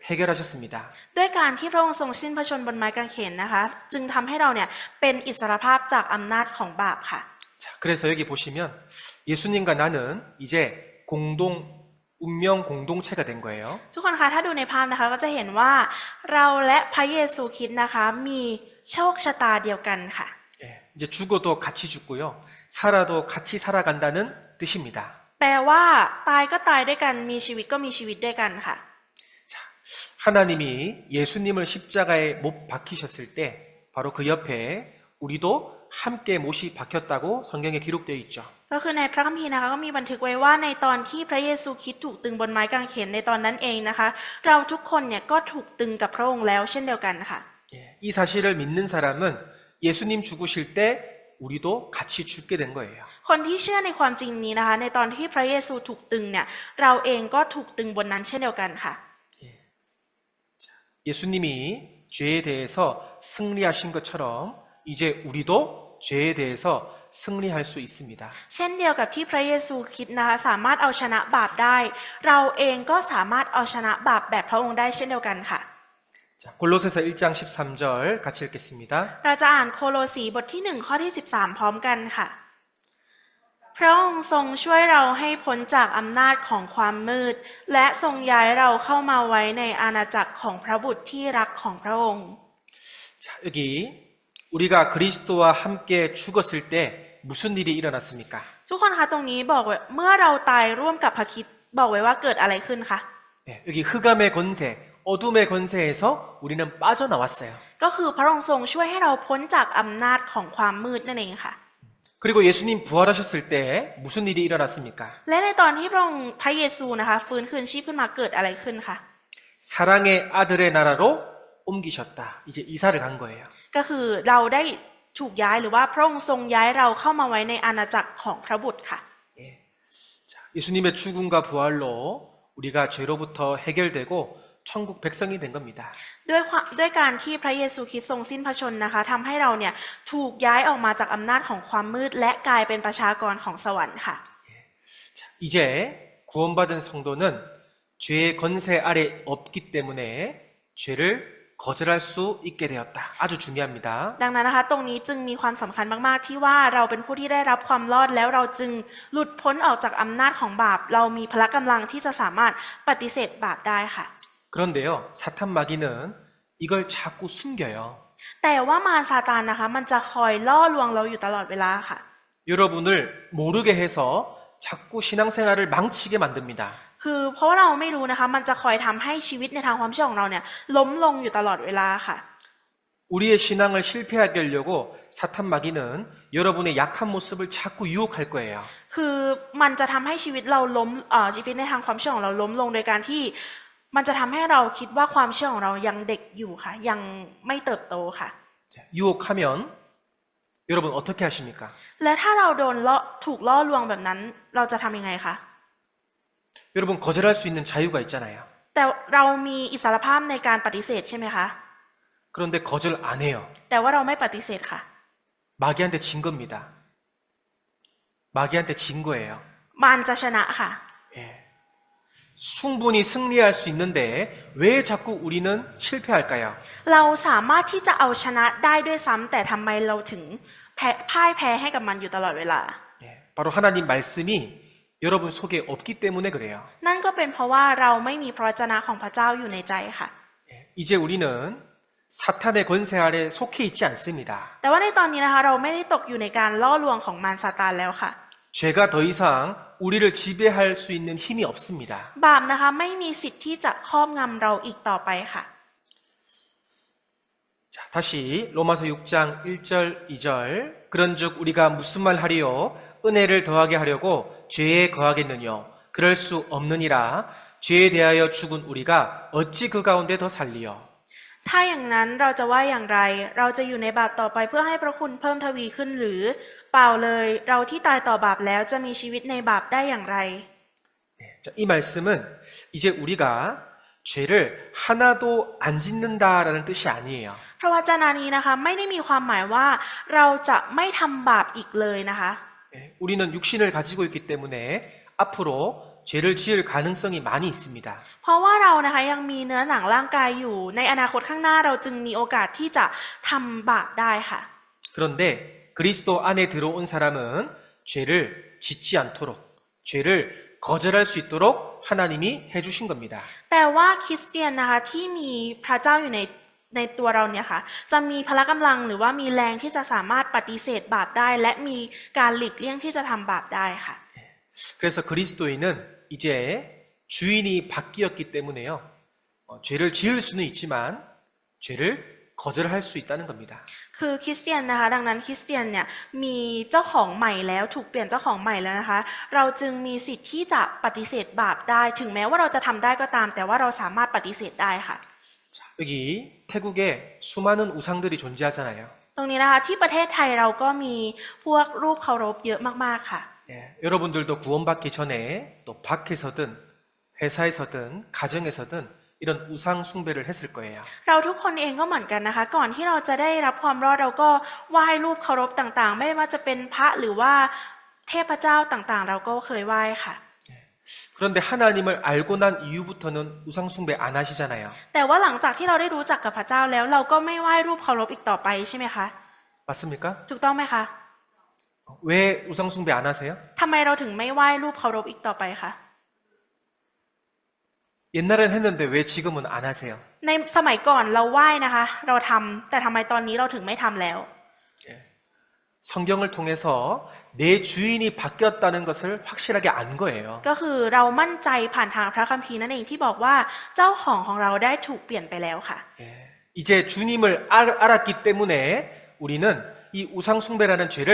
해결하셨습니다. ด้วยการที่พระองค์ทรงสิ้นพระชนม์บนไม้กางเขนนะคะจึงทำให้เราเนี่ยเป็นอิสรภาพจากอำนาจของบาปค่ะ 자, 그래서 여기 보시면 예수님과 나는 이제 운명 공동체가 된 거예요. ทุกคนคะถ้าดูในภาพนะคะก็จะเห็นว่าเราและพระเยซูคริสต์นะคะมีโชคชะตาเดียวกันค่ะ 예, 이제 죽어도 같이 죽고요. 살아도 같이 살아간다는 뜻입니다. แปลว่าตายก็ตายด้วยกันมีชีวิตก็มีชีวิตด้วยกันค่ะ 자, 하나님이 예수님을 십자가에 못 박히셨을 때 바로 그 옆에 우리도 함께 못이 박혔다고 성경에 기록되어 있죠. ก็คือในพระคัมภีร์นะคะก็มีบันทึกไว้ว่าในตอนที่พระเยซูคริสต์ถูกตึงบนไม้กางเขนในตอนนั้นเองนะคะ เราทุกคนเนี่ยก็ถูกตึงกับพระองค์แล้วเช่นเดียวกันค่ะ 예, 이 사실을 믿는 사람은 예수님 죽으실 때 우리도 같이 죽게 된 거예요. คนที่เชื่อในความจริงนี้นะคะในตอนที่พระเยซูถูกตึงเนี่ยเราเองก็ถูกตึงบนนั้นเช่นเดียวกันค่ะ 예수님이 죄에 대해서 승리하신 것처럼 이제 우리도 죄에 대해서 승리할 수 있습니다. เช่นเดียวกับที่พระเยซูคริสต์นะคะสามารถเอาชนะบาปได้ เราเองก็สามารถเอาชนะบาปแบบพระองค์ได้เช่นเดียวกันค่ะ 자, 골로새서 1장 13절 같이 읽겠습니다. เราจะอ่านโคโลสีบทที่1ข้อที่13พร้อมกันค่ะ พระองค์ทรงช่วยเราให้พ้นจากอำนาจของความมืด และทรงย้ายเราเข้ามาไว้ในอาณาจักรของพระบุตรที่รักของพระองค์ 자, 여기 우리가 그리스도와 함께 죽었을 때 무슨 일이 일어났습니까? ทุกคนคะตรงนี้บอกไว้เมื่อเราตายร่วมกับพระคริสต์บอกไว้ว่าเกิดอะไรขึ้นคะ 네, 여기 흑암의 권세, 어둠의 권세에서 우리는 빠져나왔어요. ก็คือพระองค์ทรงช่วยให้เราพ้นจากอำนาจของความมืดนั่นเองค่ะ 그리고 예수님 부활하셨을 때 무슨 일이 일어났습니까? และในตอนที่พระองค์พระเยซูนะคะฟื้นคืนชีพขึ้นมาเกิดอะไรขึ้นคะ 사랑의 아들의 나라로 옮기셨다. 이제 이사를 간 거예요. ก็คือเราได้ถูกย้ายหรือว่าพระองค์ทรงย้ายเราเข้ามาไว้ในอาณาจักรของพระบุตรค่ะ 예. 자, 예수님의 죽음과 부활로 우리가 죄로부터 해결되고 천국 백성이 된 겁니다. ด้วยการที่พระเยซูคริสต์ทรงสิ้นพระชนม์นะคะทำให้เราเนี่ยถูกย้ายออกมาจากอำนาจของความมืดและกลายเป็นประชากรของสวรรค์ค่ะ 자, 이제 구원받은 성도는 죄의 권세 아래 없기 때문에 죄를 거절할 수 있게 되었다. 아주 중요합니다. ดังนั้นนะคะตรงนี้จึงมีความสำคัญมากๆที่ว่าเราเป็นผู้ที่ได้รับความรอดแล้วเราจึงหลุดพ้นออกจากอำนาจของบาปเรามีพละกำลังที่จะสามารถปฏิเสธบาปได้ค่ะ 그런데요, 사탄 마귀는 이걸 자꾸 숨겨요. แต่ว่ามารซาตานนะคะมันจะคอยล่อลวงเราอยู่ตลอดเวลาค่ะ 여러분을 모르게 해서 자꾸 신앙생활을 망치게 만듭니다. คือเพราะว่าเราไม่รู้นะคะมันจะคอยทำให้ชีวิตในทางความเชื่อของเราเนี่ยล้มลงอยู่ตลอดเวลาค่ะ 우리의 신앙을 실패하게 하려고 사탄 마귀는 여러분의 약한 모습을 자꾸 유혹할 거예요. คือมันจะทำให้ชีวิตเราล้มชีวิตในทางความเชื่อของเราล้มลงโดยการที่มันจะทำให้เราคิดว่าความเชื่อของเรายังเด็กอยู่ค่ะยังไม่เติบโตค่ะ 유혹하면 여러분 어떻게 하십니까? และถ้าเราโดนถูกล่อลวงแบบนั้นเราจะทำยังไงคะ 여러분 거절할 수 있는 자유가 있잖아요. แต่เรามีอิสรภาพในการปฏิเสธใช่ไหมคะ 그런데 거절 안 해요. แต่ว่าเราไม่ปฏิเสธค่ะ 마귀한테 진 겁니다. 마귀한테 진 거예요. มารจะชนะค่ะ 예. 충분히 승리할 수 있는데 왜 자꾸 우리는 실패할까요? เราสามารถที่จะเอาชนะได้ด้วยซ้ำแต่ทำไมเราถึงพ่ายแพ้ให้กับมันอยู่ตลอดเวลา 예. 바로 하나님 말씀이 여러분 속에 없기 때문에 그래요. นั่นก็เป็นเพราะว่าเราไม่มีพระวจนะของพระเจ้าอยู่ในใจค่ะ 예. 이제 우리는 사탄의 권세 아래 속해 있지 않습니다. แต่ว่าในตอนนี้นะคะเราไม่ได้ตกอยู่ในการล่อลวงของมารซาตานแล้วค่ะ 죄가 더 이상 우리를 지배할 수 있는 힘이 없습니다. บาปนะคะไม่มีสิทธิ์ที่จะครอบงำเราอีกต่อไปค่ะ 자, 다시 로마서 6장 1절 2절 그런즉 우리가 무슨 말 하리요 은혜를 더하게 하려고 죄에 거하겠느냐 그럴 수 없느니라 죄에 대하여 죽은 우리가 어찌 그 가운데 더 살리요 ถ้าอย่างนั้นเราจะว่าอย่างไรเราจะอยู่ในบาปต่อไปเพื่อให้พระคุณเพิ่มทวีขึ้นหรือเปล่าเลยเราที่ตายต่อบาปแล้วจะมีชีวิตในบาปได้อย่างไร 네, 자, 이 말씀은 이제 우리가 죄를 하나도 안 짓는다라는 뜻이 아니에요. พระวจนะนี้นะคะไม่ได้มีความหมายว่าเราจะไม่ทำบาปอีกเลยนะคะ 네, 우리는 육신을 가지고 있기 때문에 앞으로 죄를 지을 가능성이 많이 있습니다. เพราะว่าเรานะคะยังมีเนื้อหนังร่างกายอยู่ในอนาคตข้างหน้าเราจึงมีโอกาสที่จะทำบาปได้ค่ะ 그런데 그리스도 안에 들어온 사람은 죄를 짓지 않도록 죄를 거절할 수 있도록 하나님이 해주신 겁니다. แต่ว่าคริสเตียนนะคะที่มีพระเจ้าอยู่ในตัวเราเนี่ยค่ะจะมีพละกำลังหรือว่ามีแรงที่จะสามารถปฏิเสธบาปได้ และมีการหลีกเลี่ยงที่จะทำบาปได้ค่ะ 그래서 그리스도인은 이제 주인이 바뀌었기 때문에요. 죄를 지을 수는 있지만 죄를 거절할 수 있다는 겁니다. คือคริสเตียนนะคะดังนั้นคริสเตียนเนี่ยมีเจ้าของใหม่แล้วถูกเปลี่ยนเจ้าของใหม่แล้วนะคะเราจึงมีสิทธิ์ที่จะปฏิเสธบาปได้ถึงแม้ว่าเราจะทำได้ก็ตามแต่ว่าเราสามารถปฏิเสธได้ค่ะ 자, 여기 태국에 수많은 우상들이 존재하잖아요. ตรงนี้นะคะที่ประเทศไทยเราก็มีพวกรูปเคารพเยอะมากๆค่ะ 예, 여러분들도 구원받기 전에 또 밖에서든 회사에서든 가정에서든 이런 우상 숭배를 했을 거예요. เราทุกคนเองก็เหมือนกันนะคะก่อนที่เราจะได้รับความรอดเราก็ไหว้รูปเคารพต่างๆ ไม่ว่าจะเป็นพระหรือว่าเทพเจ้าต่างๆ เราก็เคยไหว้ค่ะ 그런데 하나님을 알고 난 이후부터는 우상 숭배 안 하시잖아요. แต่ว่าหลังจากที่เราได้รู้จักกับพระเจ้าแล้วเราก็ไม่ไหว้รูปเคารพอีกต่อไปใช่ไหมคะ 맞습니까? ถูกต้องไหมคะ 왜 우상 숭배 안 하세요? ทำไมเราถึงไม่ไหว้รูปเคารพอีกต่อไปคะ 옛날엔 했는데 왜 지금은 안 하세요? ในสมัยก่อนเราไหว้นะคะเราทำแต่ทำไมตอนนี้เราถึงไม่ทำแล้ว 성경을 통해서 내 주인이 바뀌었다는 것을 확실하게 안 거예요. ก็คือเรามั่นใจผ่านทางพระคัมภีร์นั่นเองที่บอกว่าเจ้าของเราได้ถูกเปลี่ยนไปแล้วค่ะ 이제 주님을 알았기 때문에 우리는 이 우상 숭배라는 죄를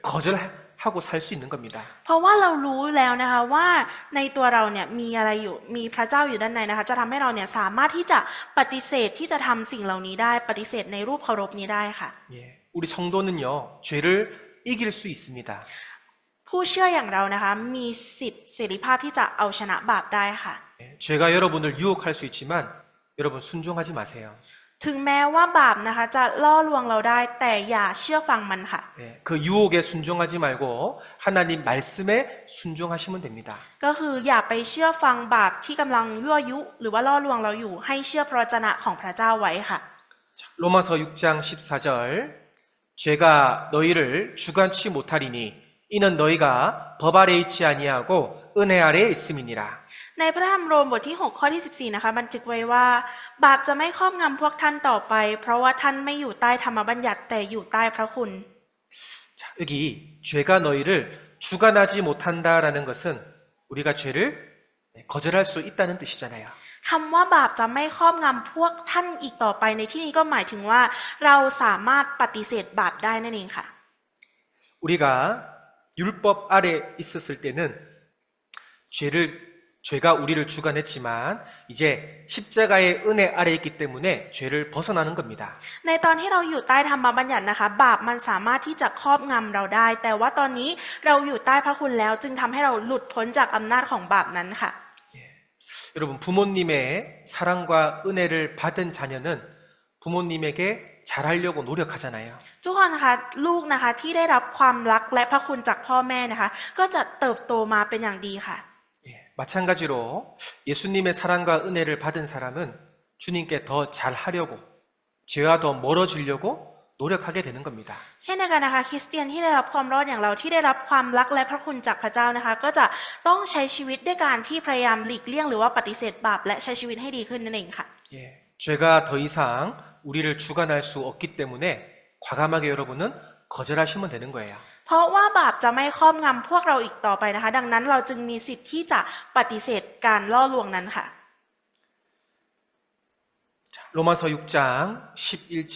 거절하고 살 수 있는 겁니다. เพราะว่าเรารู้แล้วนะคะว่าในตัวเราเนี่ยมีอะไรอยู่มีพระเจ้าอยู่ด้านในนะคะจะทำให้เราเนี่ยสามารถที่จะปฏิเสธที่จะทำสิ่งเหล่านี้ได้ปฏิเสธในรูปเคารพนี้ได้ค่ะ 예, 우리 성도는요 죄를 이길 수 있습니다. ผู้เชื่ออย่างเรานะคะมีสิทธิเสรีภาพที่จะเอาชนะบาปได้ค่ะ 예, 죄가 여러분을 유혹할 수 있지만 여러분 순종하지 마세요. ถึงแม้ว่าบาปนะคะจะล่อลวงเราได้แต่อย่าเชื่อฟังมันค่ะ 예, 그 유혹에 순종하지 말고 하나님 말씀에 순종하시면 됩니다. ก็คืออย่าไปเชื่อฟังบาปที่กำลังยั่วยุ หรือว่าล่อลวงเราอยู่ให้เชื่อพระวจนะของพระเจ้าไว้ค่ะ 자, 로마서 6장 14절 죄가 너희를 주관치 못하리니 이는 너희가 법 아래 있지 아니하고 은혜 아래에 있음이니라. ในพระธรรมโรมบทที่ 6 ข้อที่ 14 นะคะบันทึกไว้ว่า บาปจะไม่ครอบงำพวกท่านต่อไป เพราะว่าท่านไม่อยู่ใต้ธรรมบัญญัติแต่อยู่ใต้พระคุณ 자, 여기 죄가 너희를 주관하지 못한다라는 것은 우리가 죄를 거절할 수 있다는 뜻이잖아요. คำว่าบาปจะไม่ครอบงำพวกท่านอีกต่อไปในที่นี้ก็หมายถึงว่าเราสามารถปฏิเสธบาปได้นั่นเองค่ะ 우리가 율법 아래 있었을 때는 죄가 우리를 주관했지만 이제 십자가의 은혜 아래 있기 때문에 죄를 벗어나는 겁니다. ในตอนที่เราอยู่ใต้ธรรมบัญญัตินะคะ บาปมันสามารถที่จะครอบงำเราได้ แต่ว่าตอนนี้เราอยู่ใต้พระคุณแล้ว จึงทำให้เราหลุดพ้นจากอำนาจของบาปนั้นค่ะ 여러분 부모님의 사랑과 은혜를 받은 자녀는 부모님에게 잘하려고 노력하잖아요. ทุกคนนะคะลูกนะคะที่ได้รับความรักและพระคุณจากพ่อแม่นะคะ ก็จะเติบโตมาเป็นอย่างดีค่ะ 마찬가지로 예수님의 사랑과 은혜를 받은 사람은 주님께 더 잘하려고 죄와 더 멀어지려고 노력하게 되는 겁니다. เช่นเดียวกันนะคะคริสเตียนที่ได้รับความรอดอย่างเราที่ได้รับความรักและพระคุณจากพระเจ้านะคะ ก็จะต้องใช้ชีวิตด้วยการที่พยายามหลีกเลี่ยงหรือว่าปฏิเสธบาปและใช้ชีวิตให้ดีขึ้นนั่นเองค่ะ 죄가 더 이상 우리를 주관할 수 없기 때문에 과감하게 여러분은 거절하시면 되는 거예요. เพราะว่าบาปจะไม่ครอบงำพวกเราอีกต่อไปนะคะ ดังนั้นเราจึงมีสิทธิ์ที่จะปฏิเสธการล่อลวงนั้นค่ะ 로마서 6장 11절.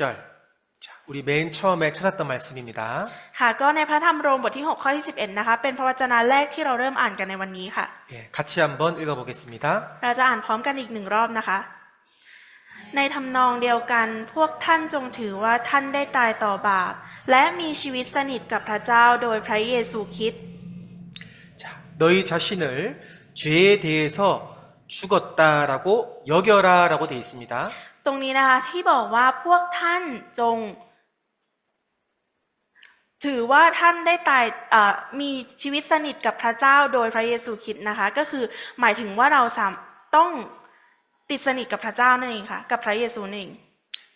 자, 우리 맨 처음에 찾았던 말씀입니다. ค่ะก็ในพระธรรมโรมบทที่ 6 ข้อที่ 11 นะคะ เป็นพระวจนะแรกที่เราเริ่มอ่านกันในวันนี้ค่ะ 같이 한번 읽어보겠습니다. เราจะอ่านพร้อมกันอีกหนึ่งรอบนะคะ ในทำนองเดียวกันพวกท่านจงถือว่าท่านได้ตายต่อบาป และมีชีวิตสนิทกับพระเจ้าโดยพระเยซูคริสต์ 자, 너희 자신을 죄에 대해서 죽었다라고 여겨라라고 되어 있습니다. ตรงนี้นะคะที่บอกว่าพวกท่านจง ถือว่าท่านได้ตายมีชีวิตสนิทกับพระเจ้าโดยพระเยซูคริสต์นะคะ ก็คือหมายถึงว่าเราต้องติดสนิทกับพระเจ้านั่นเองค่ะกับพระเยซูนั่นเอง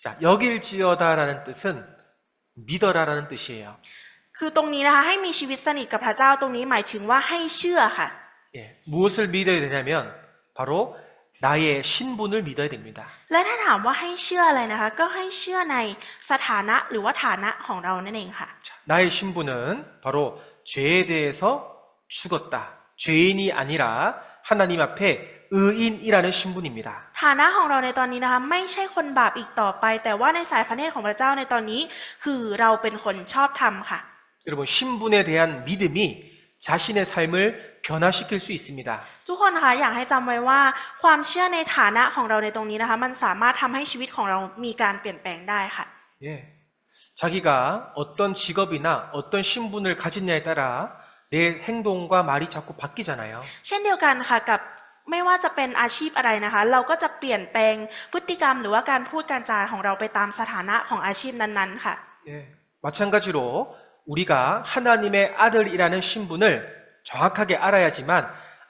자, 여길지어다라는 뜻은 믿어라라는 뜻이에요. คือตรงนี้นะคะให้มีชีวิตสนิทกับพระเจ้าตรงนี้หมายถึงว่าให้เชื่อค่ะ 무엇을 믿어야 되냐면 바로 나의 신분을 믿어야 됩니다. และถ้าถามว่าให้เชื่ออะไรนะคะ ก็ให้เชื่อในสถานะหรือว่าฐานะของเรานั่นเองค่ะ 자, 나의 신분은 바로 죄에 대해서 죽었다. 죄인이 아니라 하나님 앞에 의인이라는 신분입니다. ฐานะของเราในตอนนี้นะคะไม่ใช่คนบาปอีกต่อไป แต่ว่าในสายพระเนตรของพระเจ้าในตอนนี้คือเราเป็นคนชอบธรรมค่ะ 여러분 신분에 대한 믿음이 자신의 삶을 변화시킬 수 있습니다. ทุกคนนะคะอยากให้จำไว้ว่าความเชื่อในฐานะของเราในตรงนี้นะคะมันสามารถทำให้ชีวิตของเรามีการเปลี่ยนแปลงได้ค่ะ 자기가 어떤 직업이나 어떤 신분을 가졌냐에 따라 내 행동과 말이 자꾸 바뀌잖아요. เช่นเดียวกันค่ะกับไม่ว่าจะเป็นอาชีพอะไรนะคะ เราก็จะเปลี่ยนแปลงพฤติกรรมหรือว่าการพูดการจาของเราไปตามสถานะของอาชีพนั้นๆค่ะ 마찬가지로 우리가 하나님의 아들이라는 신분을 정확하게 알아야지만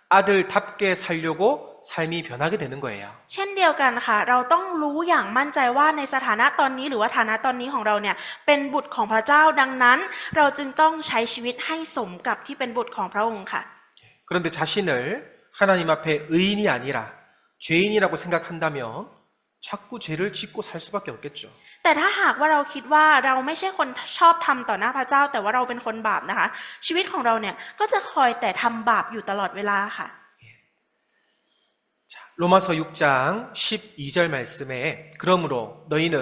아들답게 살려고 삶이 변하게 되는 거예요. เช่นเดียวกันค่ะ เราต้องรู้อย่างมั่นใจว่าในสถานะตอนนี้หรือว่าฐานะตอนนี้ของเราเนี่ยเป็นบุตรของพระเจ้าดังนั้น เราจึงต้องใช้ชีวิตให้สมกับที่เป็นบุตรของพระองค์ค่ะ 그런데 자신을 하나님 앞에 의인이 아니라 죄인이라고 생각한다면 자꾸 죄를 짓고 살 수밖에 없겠죠. แต่ถ้าหากว่าเราคิดว่าเราไม่ใช่คนชอบทำต่อหน้าพระเจ้า แต่ว่าเราเป็นคนบาปนะคะ ชีวิตของเราเนี่ยก็จะคอยแต่ทำบาปอยู่ตลอดเวลาค่ะ 자, 로마서 6장 12절 말씀에 그러므로 너희는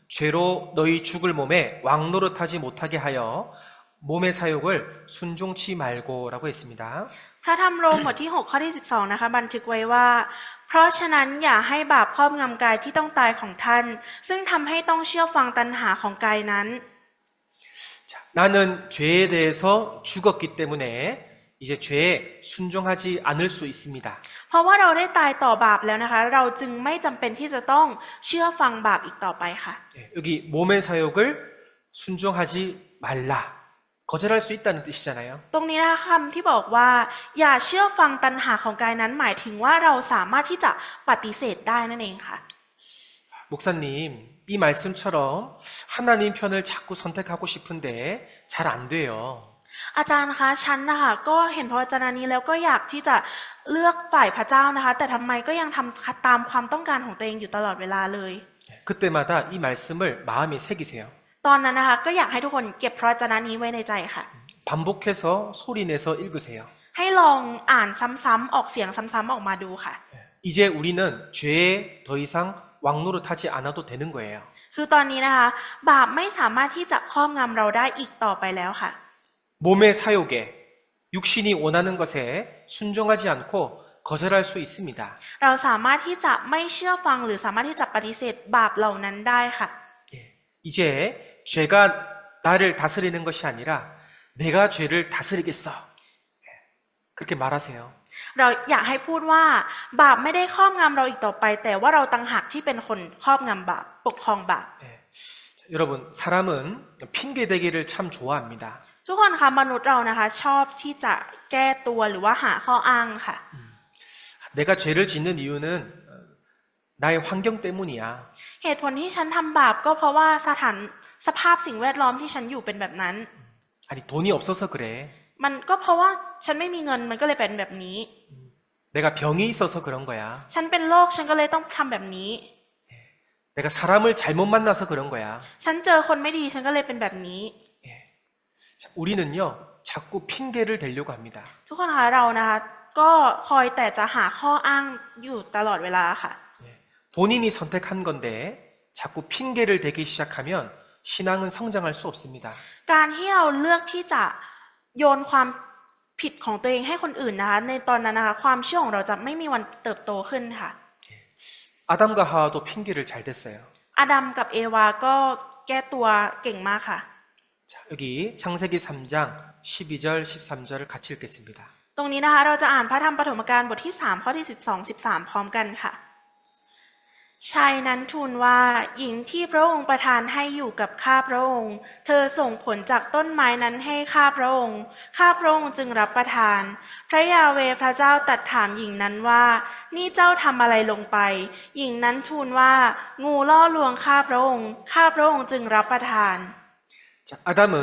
죄로 너희 죽을 몸에 왕노릇하지 못하게 하여 몸의 사욕을 순종치 말고라고 했습니다. พระธรรมโรมบทที่ 6 ข้อที่ 12 นะคะบันทึกไว้ว่า เพราะฉะนั้นอย่าให้บาปครอบงำกายที่ต้องตายของท่าน ซึ่งทำให้ต้องเชื่อฟังตัณหาของกายนั้น 자, 나는 죄에 대해서 죽었기 때문에 이제 죄에 순종하지 않을 수 있습니다. เพราะว่าเราได้ตายต่อบาปแล้วนะคะ เราจึงไม่จำเป็นที่จะต้องเชื่อฟังบาปอีกต่อไปค่ะ 예, 여기 몸의 사욕을 순종하지 말라. 거절할 수 있다는 뜻이잖아요. ตรงนี้นะคะคำที่บอกว่าอย่าเชื่อฟังตัณหาของกายนั้นหมายถึงว่าเราสามารถที่จะปฏิเสธได้นั่นเองค่ะ 목사님, 이 말씀처럼 하나님 편을 자꾸 선택하고 싶은데 잘 안 돼요. อาจารย์คะฉันนะคะก็เห็นพระวจนะนี้แล้วก็อยากที่จะเลือกฝ่ายพระเจ้านะคะ แต่ทำไมก็ยังทำตามความต้องการของตัวเองอยู่ตลอดเวลาเลย 그때마다 이 말씀을 마음에 새기세요. ตอนนั้นนะคะก็อยากให้ทุกคนเก็บพระวจนะนี้ไว้ในใจค่ะ 반복해서 소리내서 읽으세요. ให้ลองอ่านซ้ำๆออกเสียงซ้ำๆออกมาดูค่ะ 이제 우리는 죄에 더 이상 왕노릇하지 않아도 되는 거예요. คือตอนนี้นะคะบาปไม่สามารถที่จะครอบงำเราได้อีกต่อไปแล้วค่ะ 몸의 사욕에 육신이 원하는 것에 순종하지 않고 거절할 수 있습니다. เราสามารถที่จะไม่เชื่อฟังหรือสามารถที่จะปฏิเสธบาปเหล่านั้นได้ค่ะ 이제 죄가 나를 다스리는 것이 아니라 내가 죄를 다스리겠어. 그렇게 말하세요. เราอยากให้พูดว่าบาปไม่ได้ครอบงำเราอีกต่อไป แต่ว่าเราต่างหากที่เป็นคนครอบงำบาปปกครองบาป 여러분, 사람은 핑계 대기를 참 좋아합니다. ทุกคนคะมนุษย์เรานะคะชอบที่จะแก้ตัวหรือว่าหาข้ออ้างค่ะ 내가 죄를 짓는 이유는 나의 환경 때문이야. เหตุผลที่ฉันทำบาปก็เพราะว่าสภาพสิ่งแวดล้อมที่ฉันอยู่เป็นแบบนั้น 아니, 돈이 없어서 그래. มันก็เพราะว่าฉันไม่มีเงินมันก็เลยเป็นแบบนี้ 내가 병이 있어서 그런 거야. ฉันเป็นโรคฉันก็เลยต้องทำแบบนี้ 내가 사람을 잘못 만나서 그런 거야. ฉันเจอคนไม่ดีฉันก็เลยเป็นแบบนี้ 자, 우리는요, 자꾸 핑계를 대려고 합니다. ทุกคนคะเรานะคะก็คอยแต่จะหาข้ออ้างอยู่ตลอดเวลาค่ะ 본인이 선택한 건데 자꾸 핑계를 대기 시작하면 신앙은 성장할 수 없습니다. การที่เราเลือกที่จะโยนความผิดของตัวเองให้คนอื่นนะคะในตอนนั้นนะคะความเชื่อของเราจะไม่มีวันเติบโตขึ้นค่ะ 아담과 하와도 핑계를 잘 댔어요. อาดัมกับเอวาก็แก้ตัวเก่งมากค่ะ 자, 여기 창세기 3장 12절 13절을 같이 읽겠습니다. ตรงนี้นะคะเราจะอ่านพระธรรมปฐมกาลบทที่3ข้อที่12 13พร้อมกันค่ะชายนั้นทูลว่าหญิงที่พระองค์ประทานให้อยู่กับข้าพระองค์ เธอส่งผลจากต้นไม้นั้นให้ข้าพระองค์จึงรับประทาน พระยาเวห์พระเจ้าตรัสถามหญิงนั้นว่านี่เจ้าทำอะไรลงไป หญิงนั้นทูลว่างูล่อลวงข้าพระองค์จึงรับประทาน 자, 아담은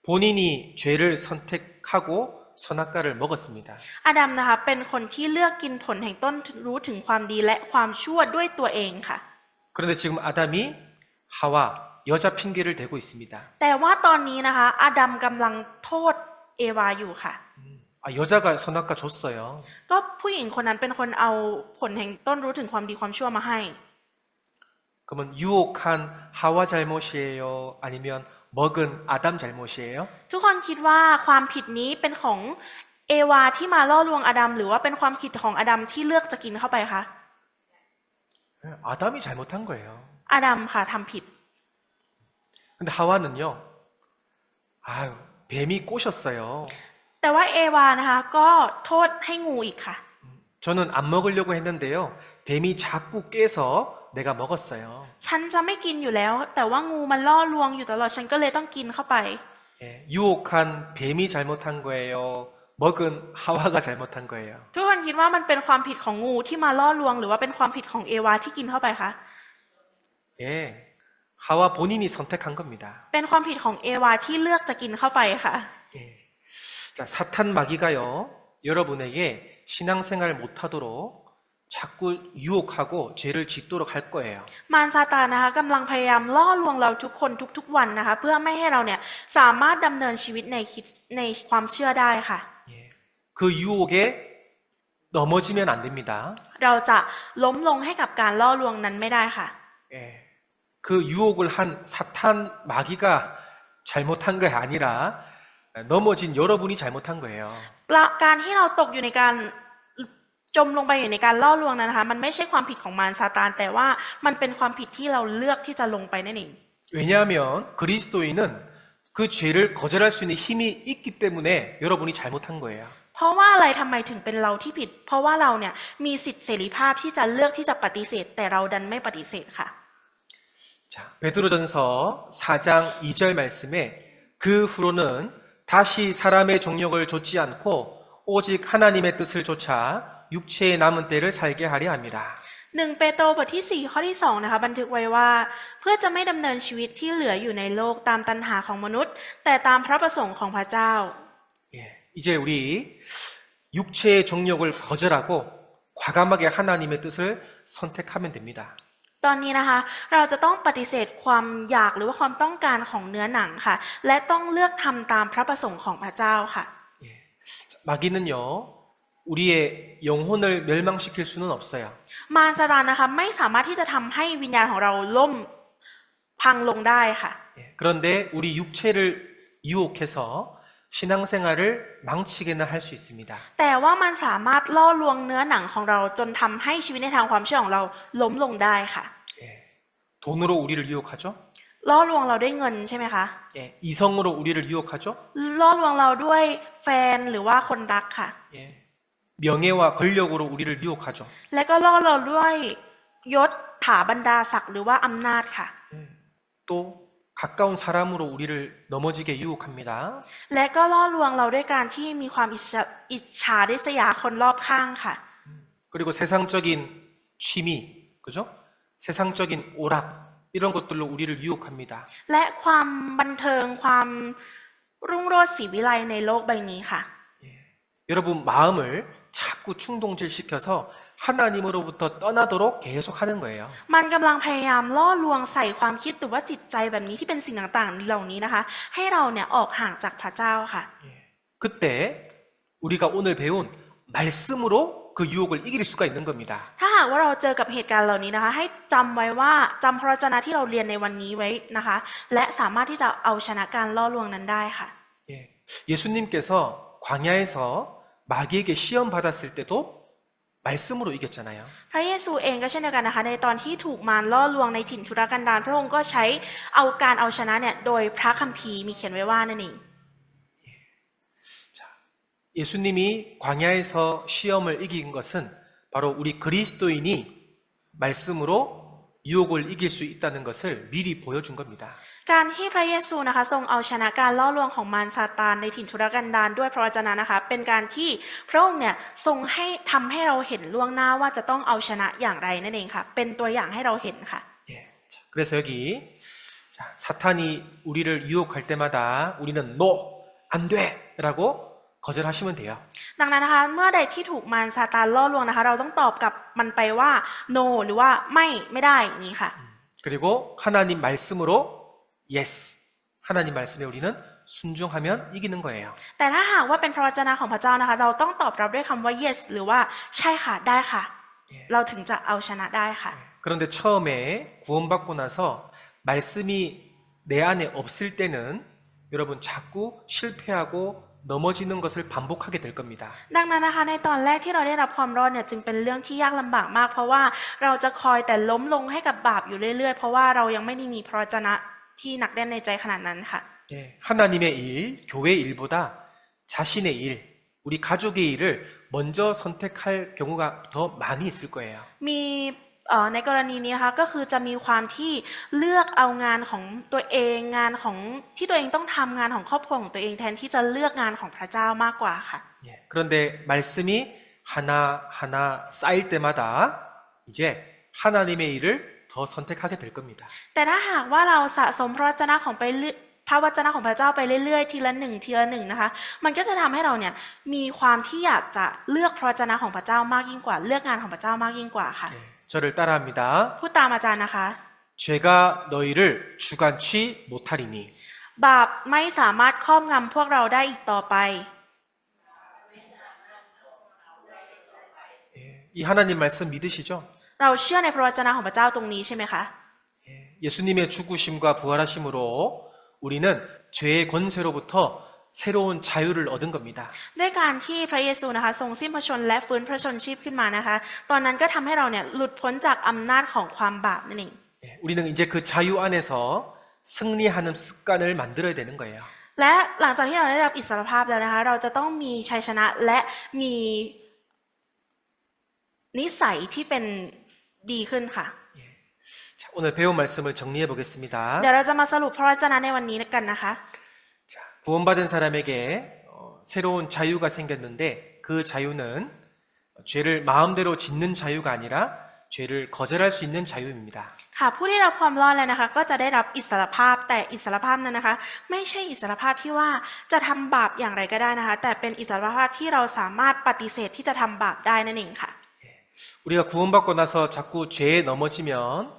본인이 죄를 선택하고 선악과를 먹었습니다. อาดัมนะคะเป็นคนที่เลือกกินผลแห่งต้นรู้ถึงความดีและความชั่วด้วยตัวเองค่ะ 그런데 지금 아담이 하와 여자 핑계를 대고 있습니다. แต่ว่าตอนนี้นะคะอาดัมกำลังโทษเอวาอยู่ค่ะ 아, 여자가 선악과 줬어요. ก็ผู้หญิงคนนั้นเป็นคนเอาผลแห่งต้นรู้ถึงความดีความชั่วมาให้ 그러면 유혹한 하와 잘못이에요? 아니면 먹은 아담 잘못이에요? ทุกคนคิดว่าความผิดนี้เป็นของเอวาที่มาล่อลวงอาดัมหรือว่าเป็นความผิดของอาดัมที่เลือกจะกินเข้าไปคะ 아담이 잘못한 거예요. อาดัมค่ะทำผิด 근데 하와는요, 아유, 뱀이 꼬셨어요. แต่ว่าเอวานะคะก็โทษให้งูอีกค่ะ 저는 안 먹으려고 했는데요. 뱀이 자꾸 깨서 내가 먹었어요. ฉันจะไม่กินอยู่แล้ว แต่ว่างูมันล่อลวงอยู่ตลอดฉันก็เลยต้องกินเข้าไป 예, 유혹한 뱀이 잘못한 거예요. 먹은 하와가 잘못한 거예요. ทุกคนคิดว่ามันเป็นความผิดของงูที่มาล่อลวงหรือว่าเป็นความผิดของเอวาที่กินเข้าไปคะ 예, 하와 본인이 선택한 겁니다. เป็นความผิดของเอวาที่เลือกจะกินเข้าไปค่ะ 예. 자, 사탄 마귀가요, 여러분에게 신앙생활 못하도록 자꾸 유혹하고 죄를 짓도록 할 거예요. มารซาตานนะคะกำลังพยายามล่อลวงเราทุกคนทุกๆวันนะคะ เพื่อไม่ให้เราเนี่ยสามารถดำเนินชีวิตในความเชื่อได้ค่ะ 예. 그 유혹에 넘어지면 안 됩니다. เราจะล้มลงให้กับการล่อลวงนั้นไม่ได้ค่ะ 예. 그 유혹을 한 사탄 마귀가 잘못한 게 아니라 넘어진 여러분이 잘못한 거예요. การที่เราตกอยู่ในการจมลงไปอยู่ในการล่อลวงนั้นนะคะมันไม่ใช่ความผิดของมารซาตานแต่ว่ามันเป็นความผิดที่เราเลือกที่จะลงไปนั่นเอง 왜냐하면 그리스도인은 그 죄를 거절할 수 있는 힘이 있기 때문에 여러분이 잘못한 거예요. เพราะว่าอะไรทำไมถึงเป็นเราที่ผิด เพราะว่าเราเนี่ยมีสิทธิเสรีภาพที่จะเลือกที่จะปฏิเสธ แต่เราดันไม่ปฏิเสธค่ะ 자, 베드로전서 4장 2절 말씀에 그 후로는 다시 사람의 정욕을 좇지 않고 오직 하나님의 뜻을 좇아 육체에 남은 때를 살게 하려 함이라. 1 เปโตรบทที่ 4 ข้อที่ 2 นะคะบันทึกไว้ว่า เพื่อจะไม่ดำเนินชีวิตที่เหลืออยู่ในโลกตามตัณหาของมนุษย์ แต่ตามพระประสงค์ของพระเจ้า 예, 이제 우리 육체의 정욕을 거절하고 과감하게 하나님의 뜻을 선택하면 됩니다. ตอนนี้นะคะเราจะต้องปฏิเสธความอยากหรือว่าความต้องการของเนื้อหนังค่ะ และต้องเลือกทำตามพระประสงค์ของพระเจ้าค่ะ 예, 마귀는요, 우리의 영혼을 멸망시킬 수는 없어요. มารซาตานนะคะไม่สามารถที่จะทำให้วิญญาณของเราล่มพังลงได้ค่ะ 예, 그런데 우리 육체를 유혹해서 신앙생활을 망치게는 할 수 있습니다. แต่ว่ามันสามารถล่อลวงเนื้อหนังของเราจนทำให้ชีวิตในทางความเชื่อของเราล้มลงได้ค่ะ 예, 돈으로 우리를 유혹하죠. ล่อลวงเราด้วยเงินใช่ไหมคะ 예, 이성으로 우리를 유혹하죠. ล่อลวงเราด้วยแฟนหรือว่าคนรักค่ะ 예, 명예와 권력으로 우리를 유혹하죠. และก็ล่อเราด้วยยศถาบรรดาศักดิ์หรือว่าอำนาจค่ะ 예, 또 가까운 사람으로 우리를 넘어지게 유혹합니다. และก็ล่อลวงเราด้วยการที่มีความอิจฉาริษยาคนรอบข้างค่ะ 그리고 세상적인 취미, 그죠? 세상적인 오락 이런 것들로 우리를 유혹합니다. และความบันเทิงความรุ่งโรจน์ศรีวิไลในโลกใบนี้ค่ะ 예, 여러분 마음을 자꾸 충동질시켜서 하나님으로부터 떠나도록 계속 하는 거예요. มันกำลังพยายามล่อลวงใส่ความคิดหรือว่าจิตใจแบบนี้ที่เป็นสิ่งต่างๆเหล่านี้นะคะ ให้เราเนี่ยออกห่างจากพระเจ้าค่ะ 예, 그때 우리가 오늘 배운 말씀으로 그 유혹을 이길 수가 있는 겁니다. ถ้าหากว่าเราเจอกับเหตุการณ์เหล่านี้นะคะ ให้จำไว้ว่าจำพระวจนะที่เราเรียนในวันนี้ไว้นะคะ และสามารถที่จะเอาชนะการล่อลวงนั้นได้ค่ะ 예, 예수님께서 광야에서 마귀에게 시험 받았을 때도 말씀으로 이겼잖아요. พระเยซูเองก็เช่นเดียวกันนะคะ ในตอนที่ถูกมารล่อลวงในถิ่นทุรกันดารพระองค์ก็ใช้เอาชนะเนี่ยโดยพระคัมภีร์มีเขียนไว้ว่านั่นเอง 자, 예수님이 광야에서 시험을 이긴 것은 바로 우리 그리스도인이 말씀으로 유혹을 이길 수 있다는 것을 미리 보여준 겁니다. การที่พระเยซูนะคะทรงเอาชนะการล่อลวงของมารซาตานในถิ่นทุรกันดารด้วยพระวจนะนะคะ เป็นการที่พระองค์เนี่ยทรงให้ทำให้เราเห็นล่วงหน้าว่าจะต้องเอาชนะอย่างไรนั่นเองค่ะ เป็นตัวอย่างให้เราเห็นค่ะ 예, 자, 그래서 여기 자, 사탄이 우리를 유혹할 때마다 우리는 no, 안 돼라고 거절하시면 돼요. ดังนั้นนะคะเมื่อใดที่ถูกมารซาตานล่อลวงนะคะ เราต้องตอบกับมันไปว่า no หรือว่าไม่ได้อย่างนี้ค่ะ 그리고 하나님 말씀으로 yes, 하나님 말씀에 우리는 순종하면 이기는 거예요. แต่ถ้าหากว่าเป็นพระวจนะของพระเจ้านะคะ เราต้องตอบรับด้วยคำว่า yes หรือว่าใช่ค่ะได้ค่ะ เราถึงจะเอาชนะได้ค่ะ 그런데 처음에 구원받고 나서 말씀이 내 안에 없을 때는 여러분 자꾸 실패하고 넘어지는 것을 반복하게 될 겁니다. ดังนั้นนะคะในตอนแรกที่เราได้รับความรอดเนี่ยจึงเป็นเรื่องที่ยากลำบากมาก เพราะว่าเราจะคอยแต่ล้มลงให้กับบาปอยู่เรื่อยๆ เพราะว่าเรายังไม่ได้มีพระวจนะที่หนักแน่นในใจขนาดนั้นค่ะ 예, 하나님의 일, 교회 일보다 자신의 일, 우리 가족의 일을 먼저 선택할 경우가 더 많이 있을 거예요. มีในกรณีนี้นะคะก็คือจะมีความที่เลือกเอางานของตัวเองงานของที่ตัวเองต้องทำงานของครอบครัวของตัวเองแทนที่จะเลือกงานของพระเจ้ามากกว่าค่ะ 예, 그런데 말씀이 하나하나 쌓일 때마다 이제 하나님의 일을 더 선택하게 될 겁니다. แต่ถ้าหากว่าเราสะสมพระวจนะของพระวจนะของพระเจ้าไปเรื่อยๆทีละหนึ่งนะคะมันก็จะทำให้เราเนี่ยมีความที่อยากจะเลือกพระวจนะของพระเจ้ามากยิ่งกว่าเลือกงานของพระเจ้ามากยิ่งกว่าค่ะ 예, 저를 따라합니다. พูดตามอาจารย์นะคะ 죄가 너희를 주관치 못하리니 บาปไม่สามารถครอบงำพวกเราได้อีกต่อไป 예, 이 하나님 말씀 믿으시죠? เราเชื่อในพระวจนะของพระเจ้าตรงนี้ใช่ไหมคะ 예, 예수님의 죽으심과 부활하심으로 우리는 죄의 권세로부터 새로운 자유를 얻은 겁니다. ด้วยการที่พระเยซูนะคะทรงสิ้นพระชนม์และฟื้นพระชนชีพขึ้นมานะคะ ตอนนั้นก็ทำให้เราเนี่ยหลุดพ้นจากอำนาจของความบาปนั่นเอง 예, 우리는 이제 그 자유 안에서 승리하는 습관을 만들어야 되는 거예요. และหลังจากที่เราได้รับอิสรภาพแล้วนะคะเราจะต้องมีชัยชนะและมีนิสัยที่เป็นดีขึ้นค่ะ 자, 오늘 배운 말씀을 정리해 보겠습니다. เดี๋ยวเราจะมาสรุปพระวจนะในวันนี้กันนะคะ 자, 구원받은 사람에게 새로운 자유가 생겼는데 그 자유는 죄를 마음대로 짓는 자유가 아니라 죄를 거절할 수 있는 자유입니다. ค่ะผู้ที่รับความรอดแล้วนะคะก็จะได้รับอิสรภาพแต่อิสรภาพนั้นนะคะไม่ใช่อิสรภาพที่ว่าจะทำบาปอย่างไรก็ได้นะคะแต่เป็นอิสรภาพที่เราสามารถปฏิเสธที่จะทำบาปได้นั่นเองค่ะ 우리가 구원받고 나서 자꾸 죄에 넘어지면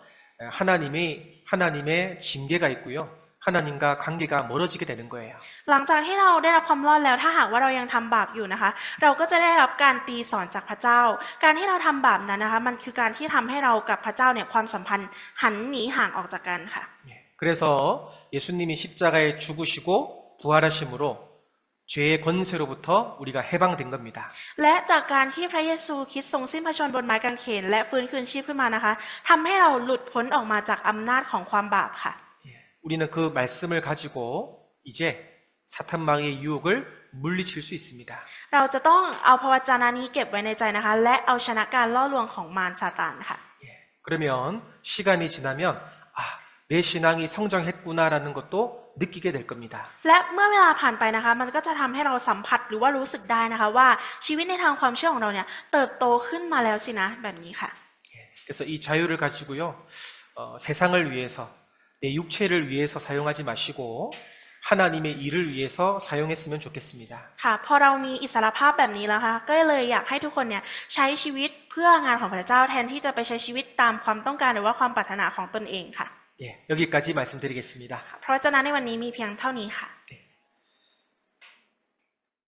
하나님의 징계가 있고요. 하나님과 관계가 멀어지게 되는 거예요. หลังจากที่เราได้รับความรอดแล้วถ้าหากว่าเรายังทำบาปอยู่นะคะเราก็จะได้รับการตีสอนจากพระเจ้า การที่เราทำบาปนั้นนะคะมันคือการที่ทำให้เรากับพระเจ้าเนี่ยความสัมพันธ์หันหนีห่างออกจากกันค่ะ 그래서 예수님이 십자가에 죽으시고 부활하심으로 죄의 권세로부터 우리가 해방된 겁니다. และจากการที่พระเยซูคริสต์ทรงสิ้นพระชนม์บนไม้กางเขนและฟื้นคืนชีพขึ้นมานะคะทำให้เราหลุดพ้นออกมาจากอำนาจของความบาปค่ะ 우리는 그 말씀을 가지고 이제 사탄 마귀의 유혹을 물리칠 수 있습니다. เราจะต้องเอาพระวจนะนี้เก็บไว้ในใจนะคะและเอาชนะการล่อลวงของมารซาตานค่ะ 그러면 시간이 지나면 내 신앙이 성장했구나라는 것도 느끼게 될 겁니다. และเมื่อเวลาผ่านไปนะคะมันก็จะทำให้เราสัมผัสหรือว่ารู้สึกได้นะคะว่าชีวิตในทางความเชื่อของเราเนี่ยเติบโตขึ้นมาแล้วสินะแบบนี้ค่ะ 그래서 이 자유를 가지고요 세상을 위해서 내 육체를 위해서 사용하지 마시고 하나님의 일을 위해서 사용했으면 좋겠습니다. ค่ะพอเรามีอิสรภาพแบบนี้แล้วค่ะก็เลยอยากให้ทุกคนเนี่ยใช้ชีวิตเพื่องานของพระเจ้าแทนที่จะไปใช้ชีวิตตามความต้องการหรือว่าความปรารถนาของตนเองค่ะ 여기까지 말씀드리겠습니다. เพราะฉะนั้นในวันนี้มีเพียงเท่านี้ค่ะ 네.